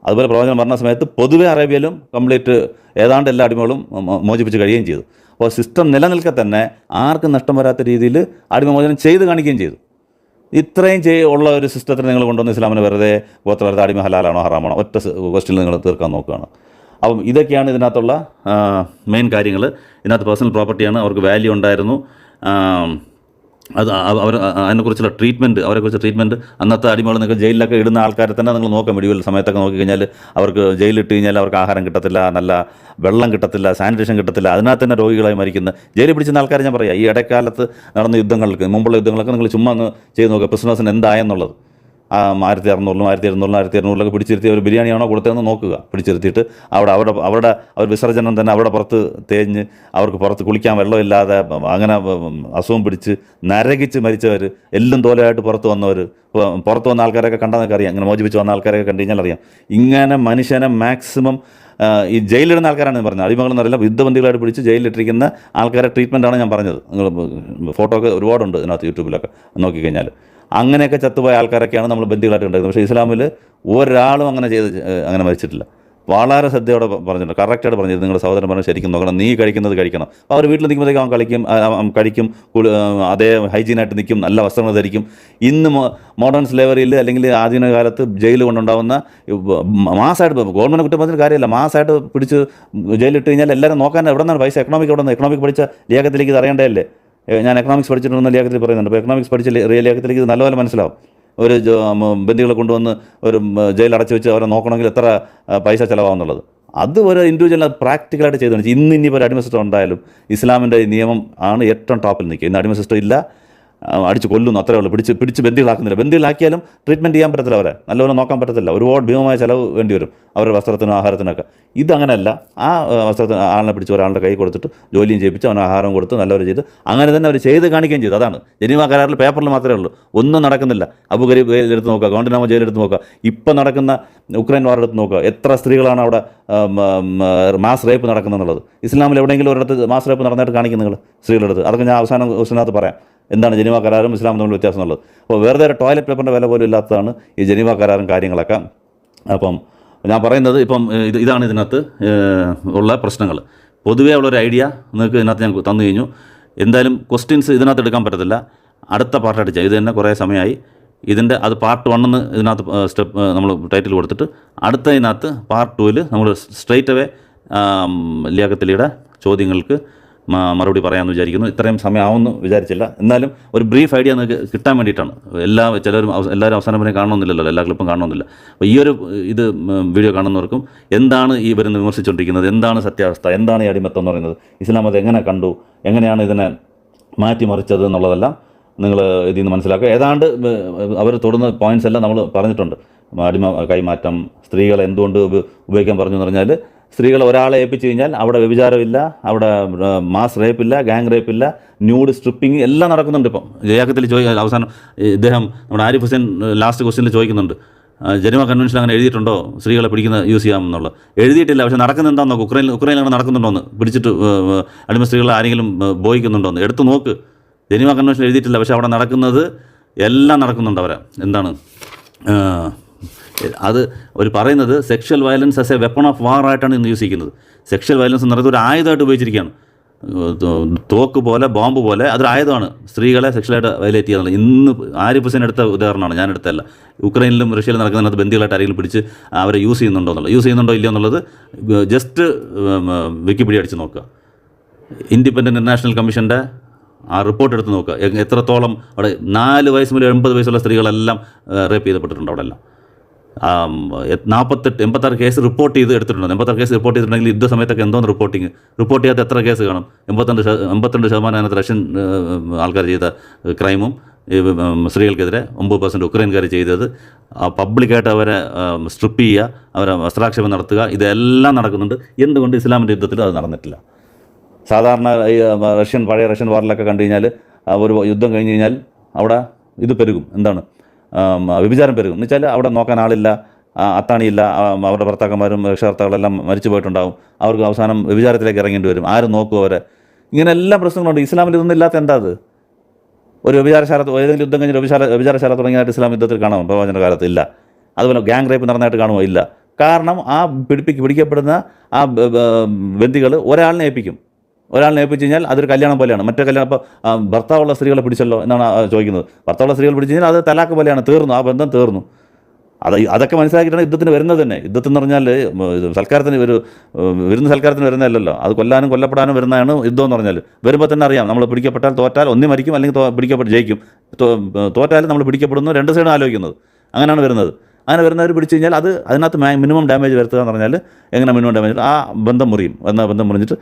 അതുപോലെ പ്രവാചകൻ പറഞ്ഞ സമയത്ത് പൊതുവെ അറേബ്യയിലും കംപ്ലീറ്റ് ഏതാണ്ട് എല്ലാ അടിമകളും മോചിപ്പിച്ച് കഴിയുകയും ചെയ്തു. അപ്പോൾ സിസ്റ്റം നിലനിൽക്കെ തന്നെ ആർക്കും നഷ്ടം വരാത്ത രീതിയിൽ അടിമമോചനം ചെയ്ത് കാണിക്കുകയും ചെയ്തു. ഇത്രയും ഉള്ള ഒരു സിസ്റ്റത്തിന് നിങ്ങൾ കൊണ്ടുവന്ന് ഇസ്ലാമിന് വെറുതെ ഗോത്രവർത്ത അടിമ ഹലാലാണോ ഹറാമാണോ ഒറ്റ ക്വസ്റ്റ്യനിൽ നിങ്ങൾ തീർക്കാൻ നോക്കുകയാണ്. അപ്പം ഇതൊക്കെയാണ് ഇതിനകത്തുള്ള മെയിൻ കാര്യങ്ങൾ. ഇതിനകത്ത് പേഴ്സണൽ പ്രോപ്പർട്ടിയാണ്, അവർക്ക് വാല്യൂ ഉണ്ടായിരുന്നു. അത് അതിനെക്കുറിച്ചുള്ള അവരെക്കുറിച്ച് ട്രീറ്റ്മെൻറ്റ് അന്നത്തെ അടിമകൾ നിങ്ങൾക്ക് ജയിലിലൊക്കെ ഇടുന്ന ആൾക്കാരെ തന്നെ നിങ്ങൾ നോക്കാം. മെഡിക്കൽ സമയത്തൊക്കെ നോക്കിക്കഴിഞ്ഞാൽ അവർക്ക് ജയിലിട്ട് കഴിഞ്ഞാൽ അവർക്ക് ആഹാരം കിട്ടത്തില്ല, നല്ല വെള്ളം കിട്ടത്തില്ല, സാനിറ്റേഷൻ കിട്ടത്തില്ല, അതിനകത്ത് തന്നെ രോഗികളായി മരിക്കുന്ന ജയിലിൽ പിടിച്ചിരുന്ന ആൾക്കാരെ ഞാൻ പറയാം. ഈ ഇടക്കാലത്ത് നടന്ന യുദ്ധങ്ങൾക്ക് മുമ്പുള്ള യുദ്ധങ്ങളൊക്കെ നിങ്ങൾ ചുമ്മാ ഒന്ന് ചെയ്ത് നോക്കുക, പ്രിസണേഴ്സിന് എന്തായെന്നുള്ളത്. 1600, 1700 പിടിച്ചിരുത്തിയ ഒരു ബിരിയാണിയാണോ കൊടുത്തതെന്ന് നോക്കുക. പിടിച്ചിരുത്തിയിട്ട് അവരുടെ വിസർജനം തന്നെ അവിടെ പുറത്ത് തേഞ്ഞ് അവർക്ക് പുറത്ത് കുളിക്കാൻ വെള്ളമില്ലാതെ അങ്ങനെ അസുഖം പിടിച്ച് നരകിച്ച് മരിച്ചവർ, എല്ലും തോലയായിട്ട് പുറത്ത് വന്ന ആൾക്കാരൊക്കെ കണ്ടാൽ നിങ്ങൾക്ക് അറിയാം. ഇങ്ങനെ മോചിപ്പിച്ച് വന്ന ആൾക്കാരൊക്കെ കണ്ടു കഴിഞ്ഞാൽ അറിയാം. ഇങ്ങനെ മനുഷ്യനെ മാക്സിമം ഈ ജയിലിടുന്ന ആൾക്കാരാണ് ഞാൻ പറഞ്ഞത്. അടിമകളെന്ന് അറിയില്ല, യുദ്ധബന്ദികളായിട്ട് പിടിച്ച് ജയിലിലിട്ടിരിക്കുന്ന ആൾക്കാരെ ട്രീറ്റ്മെൻറ്റാണ് ഞാൻ പറഞ്ഞത്. നിങ്ങൾ ഫോട്ടോ ഒക്കെ ഒരുപാടുണ്ട് ഇതിനകത്ത് യൂട്യൂബിലൊക്കെ നോക്കിക്കഴിഞ്ഞാൽ. അങ്ങനെയൊക്കെ ചത്തുപോയ ആൾക്കാരൊക്കെയാണ് നമ്മൾ ബന്ദികളായിട്ട് ഉണ്ടായിരുന്നത്. പക്ഷേ ഇസ്ലാമിൽ ഒരാളും അങ്ങനെ മരിച്ചിട്ടില്ല. വളരെ ശ്രദ്ധയോടെ പറഞ്ഞിട്ടുണ്ട്, കറക്റ്റായിട്ട് പറഞ്ഞിട്ട് നിങ്ങളുടെ സഹോദരൻ പറഞ്ഞാൽ ശരിക്കും നോക്കണം, നീ കഴിക്കുന്നത് കഴിക്കണം. അപ്പോൾ അവർ വീട്ടിൽ നിൽക്കുമ്പോഴത്തേക്കും അവൻ കഴിക്കും, അതേ ഹൈജീനായിട്ട് നിൽക്കും, നല്ല വസ്ത്രങ്ങൾ ധരിക്കും. ഇന്ന് മോഡേൺ സ്ലേവറിയിൽ അല്ലെങ്കിൽ ആധുനിക കാലത്ത് ജയിൽ കൊണ്ടുണ്ടാവുന്ന മാസമായിട്ട് ഗവൺമെൻറ് കുറ്റം പറഞ്ഞിട്ട് കാര്യമില്ല, മാസമായിട്ട് പിടിച്ച് ജയിലിട്ട് കഴിഞ്ഞാൽ എല്ലാവരും നോക്കാൻ എവിടെ നിന്നാണ് പൈസ? എക്കണോമിക് പഠിച്ച ലേഖത്തിലേക്ക് ഇത് അറിയേണ്ടതല്ലേ? ഞാൻ എക്കണോമിക്സ് പഠിച്ചിട്ടുണ്ടെന്ന് ലേഖത്തിൽ പറയുന്നുണ്ട്. അപ്പോൾ എക്കണോമിക്സ് പഠിച്ച ലേഖത്തിലേക്ക് ഇത് നല്ലപോലെ മനസ്സിലാവും. ഒരു ബന്ദികളെ കൊണ്ടുവന്ന് ഒരു ജയിലിൽ അടച്ചു വെച്ച് അവരെ നോക്കണമെങ്കിൽ എത്ര പൈസ ചിലവാകുന്നുള്ളത്. അത് ഒരു ഇൻഡിവിജ്വൽ പ്രാക്ടിക്കലായിട്ട് ചെയ്തു. ഇന്നിപ്പോൾ ഒരു അടിമ സിസ്റ്റം ഉണ്ടായാലും ഇസ്ലാമിൻ്റെ നിയമം ആണ് ഏറ്റവും ടോപ്പിൽ നിൽക്കുക. ഇന്ന് അടിമ സിസ്റ്റം ഇല്ല, അടിച്ച് കൊല്ലുന്നു, അത്രേ ഉള്ളൂ. പിടിച്ച് ബന്ദികളാക്കുന്നില്ല. ബന്ദികളാക്കിയാലും ട്രീറ്റ്മെൻറ്റ് ചെയ്യാൻ പറ്റത്തില്ല, അവരെ നല്ലപോലെ നോക്കാൻ പറ്റത്തില്ല. ഒരുപാട് ഭീമമായ ചിലവ് വേണ്ടി വരും അവരുടെ വസ്ത്രത്തിനും ആഹാരത്തിനൊക്കെ. ഇതങ്ങനെയല്ല. ആ വസ്ത്രത്തിന് ആളിനെ പിടിച്ച് ഒരാളുടെ കൈ കൊടുത്തിട്ട് ജോലിയും ചെയ്യിപ്പിച്ച് അവന് ആഹാരം കൊടുത്ത് നല്ലവരെ ചെയ്ത് അങ്ങനെ തന്നെ അവർ ചെയ്ത് കാണിക്കുകയും ചെയ്തു. അതാണ് ജനീവ കരാറിൽ പേപ്പറിൽ മാത്രമേ ഉള്ളൂ, ഒന്നും നടക്കുന്നില്ല. അബു ഗരീബ് ജയിലെടുത്ത് നോക്കുക, ഗോണ്ടനാമോ ജയിലെടുത്ത് നോക്കുക, ഇപ്പം നടക്കുന്ന ഉക്രൈൻ വാർ എടുത്ത് നോക്കുക. എത്ര സ്ത്രീകളാണ് അവിടെ മാസ് റേപ്പ് നടക്കുന്നതെന്നുള്ളത്. ഇസ്ലാമിൽ എവിടെയെങ്കിലും ഒരിടത്ത് മാസ് റേപ്പ് നടന്നിട്ട് കാണിക്കും നിങ്ങൾ സ്ത്രീകളെടുത്ത്? അതൊക്കെ ഞാൻ അവസാനം ക്വസ്റ്റിനകത്ത് പറയാം, എന്താണ് ജനീവ കരാറും ഇസ്ലാമും തമ്മിൽ വ്യത്യാസം എന്നുള്ളത്. അപ്പോൾ വെറുതെ ഒരു ടോയ്ലറ്റ് പേപ്പറിൻ്റെ വില പോലും ഇല്ലാത്തതാണ് ഈ ജനീവ കരാറും കാര്യങ്ങളൊക്കെ. അപ്പം ഞാൻ പറയുന്നത് ഇപ്പം ഇതാണ് ഇതിനകത്ത് ഉള്ള പ്രശ്നങ്ങൾ. പൊതുവേ ഉള്ളൊരു ഐഡിയ നിങ്ങൾക്ക് ഇതിനകത്ത് ഞാൻ തന്നു കഴിഞ്ഞു. എന്തായാലും ക്വസ്റ്റ്യൻസ് ഇതിനകത്ത് എടുക്കാൻ പറ്റത്തില്ല, അടുത്ത പാർട്ടായിട്ട് ചെയ്യാം. ഇത് തന്നെ കുറേ സമയമായി. ഇതിൻ്റെ അത് പാർട്ട് 1 എന്ന് ഇതിനകത്ത് സ്റ്റെപ്പ് നമ്മൾ ടൈറ്റിൽ കൊടുത്തിട്ട് അടുത്തതിനകത്ത് പാർട്ട് 2 നമ്മൾ സ്ട്രെയിറ്റ് അവേ ലിയാഖത്ത് ചോദ്യങ്ങൾക്ക് മറുപടി പറയാമെന്ന് വിചാരിക്കുന്നു. ഇത്രയും സമയമാവുമെന്ന് വിചാരിച്ചില്ല, എന്നാലും ഒരു ബ്രീഫ് ഐഡിയ നിങ്ങൾക്ക് കിട്ടാൻ വേണ്ടിയിട്ടാണ്. എല്ലാവരും അവസാനം വരെ കാണണമെന്നില്ലല്ലോ, എല്ലാ ക്ലിപ്പും കാണണമെന്നില്ല. അപ്പോൾ ഈ ഒരു വീഡിയോ കാണുന്നവർക്കും എന്താണ് ഈ വരുന്ന വിമർശിച്ചുകൊണ്ടിരിക്കുന്നത്, എന്താണ് സത്യാവസ്ഥ, എന്താണ് ഈ അടിമത്തം എന്ന് പറയുന്നത്, ഇസ്ലാം അത് എങ്ങനെ കണ്ടു, എങ്ങനെയാണ് ഇതിനെ മാറ്റിമറിച്ചത് എന്നുള്ളതെല്ലാം നിങ്ങൾ ഇതിൽ നിന്ന് മനസ്സിലാക്കുക. ഏതാണ്ട് അവർ തൊടുന്ന പോയിൻറ്റ്സ് എല്ലാം നമ്മൾ പറഞ്ഞിട്ടുണ്ട്. അടിമ കൈമാറ്റം, സ്ത്രീകളെ എന്തുകൊണ്ട് ഉപയോഗിക്കാൻ പറഞ്ഞു എന്ന് പറഞ്ഞാൽ, സ്ത്രീകൾ ഒരാളെ ഏൽപ്പിച്ച് കഴിഞ്ഞാൽ അവിടെ വ്യഭിചാരമില്ല, അവിടെ മാസ് റേപ്പില്ല, ഗാങ് റേപ്പില്ല, ന്യൂഡ് സ്ട്രിപ്പിംഗ് എല്ലാം നടക്കുന്നുണ്ട്. ഇപ്പം ലിയാഖത്തിൽ അവസാനം ഇദ്ദേഹം നമ്മുടെ ആരിഫ് ഹുസൈൻ ലാസ്റ്റ് ക്വസ്റ്റ്യനിൽ ചോദിക്കുന്നുണ്ട്, ജനീവ കൺവെൻഷൻ അങ്ങനെ എഴുതിയിട്ടുണ്ടോ സ്ത്രീകളെ യൂസ് ചെയ്യാമെന്നുള്ളത്? എഴുതിയിട്ടില്ല, പക്ഷേ നടക്കുന്നത് എന്താണെന്ന് നോക്ക്. ഉക്രൈനിൽ അങ്ങനെ നടക്കുന്നുണ്ടോന്ന്, പിടിച്ചിട്ട് അടിമ സ്ത്രീകളെ ആരെങ്കിലും ബോയിക്കുന്നുണ്ടോന്ന് എടുത്ത് നോക്ക്. ജനീവ കൺവെൻഷൻ എഴുതിയിട്ടില്ല, പക്ഷേ അവിടെ നടക്കുന്നത് എല്ലാം നടക്കുന്നുണ്ട്. അവരെ എന്താണ് അത് അവർ പറയുന്നത്, sexual violence as A weapon of വാർ ആയിട്ടാണ് ഇന്ന് യൂസ് ചെയ്യുന്നത്. സെക്ഷൽ വയലൻസ് എന്ന് പറയുന്നത് ഒരു ആയുധമായിട്ട് ഉപയോഗിച്ചിരിക്കുകയാണ്. തോക്ക് പോലെ, ബോംബ് പോലെ അതൊരു ആയുധമാണ് സ്ത്രീകളെ സെക്ഷലായിട്ട് വയലേറ്റ് ചെയ്യുന്നത്. ഇന്ന് ആരിഫ് ഹുസൈൻ എടുത്ത ഉദാഹരണമാണ്, ഞാൻ എടുത്തല്ല. യുക്രൈനിലും റഷ്യയിലും നടക്കുന്നതിനകത്ത് ബന്ദികളായിട്ട് ആരെങ്കിലും പിടിച്ച് അവരെ യൂസ് ചെയ്യുന്നുണ്ടോ ഇല്ലയോ എന്നുള്ളത് ജസ്റ്റ് വിക്കിപീഡിയ അടിച്ച് നോക്കുക. ഇൻഡിപെൻഡൻറ്റ് ഇന്റർനാഷണൽ കമ്മീഷൻ്റെ ആ റിപ്പോർട്ട് എടുത്ത് നോക്കുക. എത്രത്തോളം അവിടെ 4 വയസ്സ് മുതൽ 80 വയസ്സുള്ള സ്ത്രീകളെല്ലാം റേപ്പ് ചെയ്യപ്പെട്ടിട്ടുണ്ട്. അവിടെ എല്ലാം 86 കേസ് റിപ്പോർട്ട് എടുത്തിട്ടുണ്ട്. 86 കേസ് റിപ്പോർട്ട് ചെയ്തിട്ടുണ്ടെങ്കിൽ യുദ്ധ സമയത്തൊക്കെ എന്തോന്ന് റിപ്പോർട്ട് ചെയ്യാത്ത എത്ര കേസ് കാണും? 82% അതിനകത്ത് റഷ്യൻ ആൾക്കാർ ചെയ്ത ക്രൈമും സ്ത്രീകൾക്കെതിരെ 9% ഉക്രൈൻകാർ ചെയ്തത്, പബ്ലിക്കായിട്ട് അവരെ സ്ട്രിപ്പ് ചെയ്യുക, അവരെ വസ്ത്രാക്ഷേപം നടത്തുക, ഇതെല്ലാം നടക്കുന്നുണ്ട്. എന്തുകൊണ്ട് ഇസ്ലാമിൻ്റെ യുദ്ധത്തിൽ അത് നടന്നിട്ടില്ല? സാധാരണ ഈ പഴയ റഷ്യൻ വാറിലൊക്കെ കണ്ടു കഴിഞ്ഞാൽ ഒരു യുദ്ധം കഴിഞ്ഞ് കഴിഞ്ഞാൽ അവിടെ ഇത് പെരുകും, എന്താണ് വ്യഭിചാരം പെരുകും. എന്ന് വെച്ചാൽ അവിടെ നോക്കാൻ ആളില്ല, അത്താണിയില്ല, അവരുടെ ഭർത്താക്കന്മാരും രക്ഷകർത്താക്കളെല്ലാം മരിച്ചു പോയിട്ടുണ്ടാകും. അവർക്ക് അവസാനം വ്യഭിചാരത്തിലേക്ക് ഇറങ്ങേണ്ടി വരും. ആരും നോക്കും അവരെ? ഇങ്ങനെ എല്ലാ പ്രശ്നങ്ങളുണ്ട്. ഇസ്ലാമിൽ ഇതൊന്നും ഇല്ലാത്ത എന്താ അത്? ഒരു വ്യഭിചാരശാല, ഏതെങ്കിലും യുദ്ധം കഴിഞ്ഞ് വ്യഭിചാരശാല തുടങ്ങിയതായിട്ട് ഇസ്ലാം യുദ്ധത്തിൽ കാണുമോ? പ്രവചന കാലത്ത് ഇല്ല. അതുപോലെ ഗ്യാങ് റേപ്പ് നടന്നതായിട്ട് കാണുമോ? ഇല്ല. കാരണം ആ പിടിക്കപ്പെടുന്ന ആ ബന്ദികൾ ഒരാളിനെ ഏൽപ്പിക്കും. ഒരാളിനെ ഏൽപ്പിച്ച് കഴിഞ്ഞാൽ അതൊരു കല്യാണം പോലെയാണ്. മറ്റേ കല്യാണം ഇപ്പോൾ ഭർത്താവുള്ള സ്ത്രീകളെ പിടിച്ചല്ലോ എന്നാണ് ചോദിക്കുന്നത്. ഭർത്താവുള്ള സ്ത്രീകൾ പിടിച്ചു കഴിഞ്ഞാൽ അത് തലാക്ക് പോലെയാണ്, തീർന്നു, ആ ബന്ധം തീർന്നു. അതൊക്കെ മനസ്സിലാക്കിയിട്ടാണ് യുദ്ധത്തിന് വരുന്നത് തന്നെ. യുദ്ധത്തിന് പറഞ്ഞാൽ സൽക്കാരത്തിന് വിരുന്ന് സൽക്കാരത്തിന് വരുന്നതല്ലല്ലോ, അത് കൊല്ലാനും കൊല്ലപ്പെടാനും വരുന്നതാണ് യുദ്ധം എന്ന് പറഞ്ഞാൽ. വരുമ്പോൾ തന്നെ അറിയാം, നമ്മൾ പിടിക്കപ്പെട്ടാൽ തോറ്റാൽ ഒന്നി മരിക്കും, അല്ലെങ്കിൽ ജയിക്കും. തോറ്റാലും നമ്മൾ പിടിക്കപ്പെടുന്നു, 2 സൈഡും ആലോചിക്കുന്നത്. അങ്ങനെയാണ് വരുന്നത്. അങ്ങനെ വരുന്നവർ പിടിച്ചു കഴിഞ്ഞാൽ അതിനകത്ത് മിനിമം ഡാമേജ് വരുത്തുക എന്ന് പറഞ്ഞാൽ എങ്ങനെ മിനിമം ഡാമേജ്? ആ ബന്ധം മുറിയും. എന്നാൽ ബന്ധം മുറിഞ്ഞിട്ട്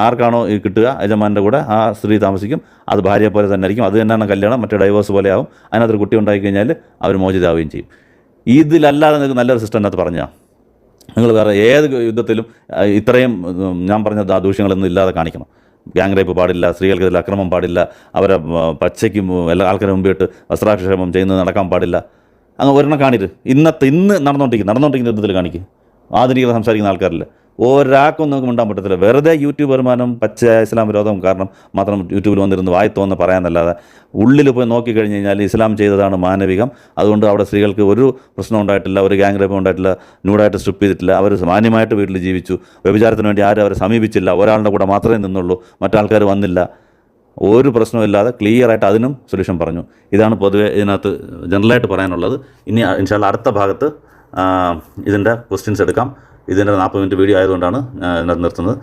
ആർക്കാണോ ഈ കിട്ടുക യജമാൻ്റെ കൂടെ ആ സ്ത്രീ താമസിക്കും. അത് ഭാര്യയെ പോലെ തന്നെ ആയിരിക്കും. അത് തന്നെയാണ് കല്യാണം, മറ്റേ ഡൈവേഴ്സ് പോലെ ആവും. അതിനകത്തൊരു കുട്ടി ഉണ്ടായിക്കഴിഞ്ഞാൽ അവർ മോചിതാവുകയും ചെയ്യും. ഇതിലല്ലാതെ നിങ്ങൾക്ക് നല്ലൊരു സിസ്റ്റം അതിനകത്ത് പറഞ്ഞാൽ നിങ്ങൾ വേറെ ഏത് യുദ്ധത്തിലും ഇത്രയും ഞാൻ പറഞ്ഞ ദൂഷ്യങ്ങളൊന്നും ഇല്ലാതെ കാണിക്കണം. ഗ്യാങ് റേപ്പ് പാടില്ല, സ്ത്രീകൾക്കെതിരെ അക്രമം പാടില്ല, അവരെ പച്ചയ്ക്കും എല്ലാ ആൾക്കാരുടെ മുമ്പിട്ട് വസ്ത്രാക്ഷേപം ചെയ്യുന്നത് നടക്കാൻ പാടില്ല. അങ്ങ് ഒരെണ്ണം കാണിട്ട് ഇന്ന് നടന്നുകൊണ്ടിരിക്കുന്ന യുദ്ധത്തിൽ കാണിക്കും. ആധുനികത സംസാരിക്കുന്ന ആൾക്കാരില്ല, ഒരാൾക്കും നമുക്ക് മിണ്ടാൻ പറ്റത്തില്ല. വെറുതെ യൂട്യൂബ് വരുമാനം പച്ചയായ ഇസ്ലാം വിരോധം കാരണം മാത്രം യൂട്യൂബിൽ വന്നിരുന്ന് വായി തോന്നുന്ന പറയാമെന്നല്ലാതെ ഉള്ളിൽ പോയി നോക്കിക്കഴിഞ്ഞ് കഴിഞ്ഞാൽ ഇസ്ലാം ചെയ്തതാണ് മാനവികം. അതുകൊണ്ട് അവിടെ സ്ത്രീകൾക്ക് ഒരു പ്രശ്നം ഉണ്ടായിട്ടില്ല, ഒരു ഗ്യാങ് റേപ്പ് ഉണ്ടായിട്ടില്ല, ന്യൂഡായിട്ട് സ്ട്രിപ്പ് ചെയ്തിട്ടില്ല. അവർ മാന്യമായിട്ട് വീട്ടിൽ ജീവിച്ചു. വ്യഭിചാരത്തിന് വേണ്ടി ആരും അവരെ സമീപിച്ചില്ല. ഒരാളുടെ കൂടെ മാത്രമേ നിന്നുള്ളൂ, മറ്റാൾക്കാർ വന്നില്ല. ഒരു പ്രശ്നമില്ലാതെ ക്ലിയറായിട്ട് അതിനും സൊല്യൂഷൻ പറഞ്ഞു. ഇതാണ് പൊതുവെ ഇതിനകത്ത് ജനറലായിട്ട് പറയാനുള്ളത്. ഇനി ഇൻഷാ അല്ലാഹ് അടുത്ത ഭാഗത്ത് ഇതിൻ്റെ ക്വസ്റ്റ്യൻസ് എടുക്കാം. ഇതിൻ്റെ 40 മിനിറ്റ് വീഡിയോ ആയതുകൊണ്ടാണ് ഇതിനകത്ത് നിർത്തുന്നത്.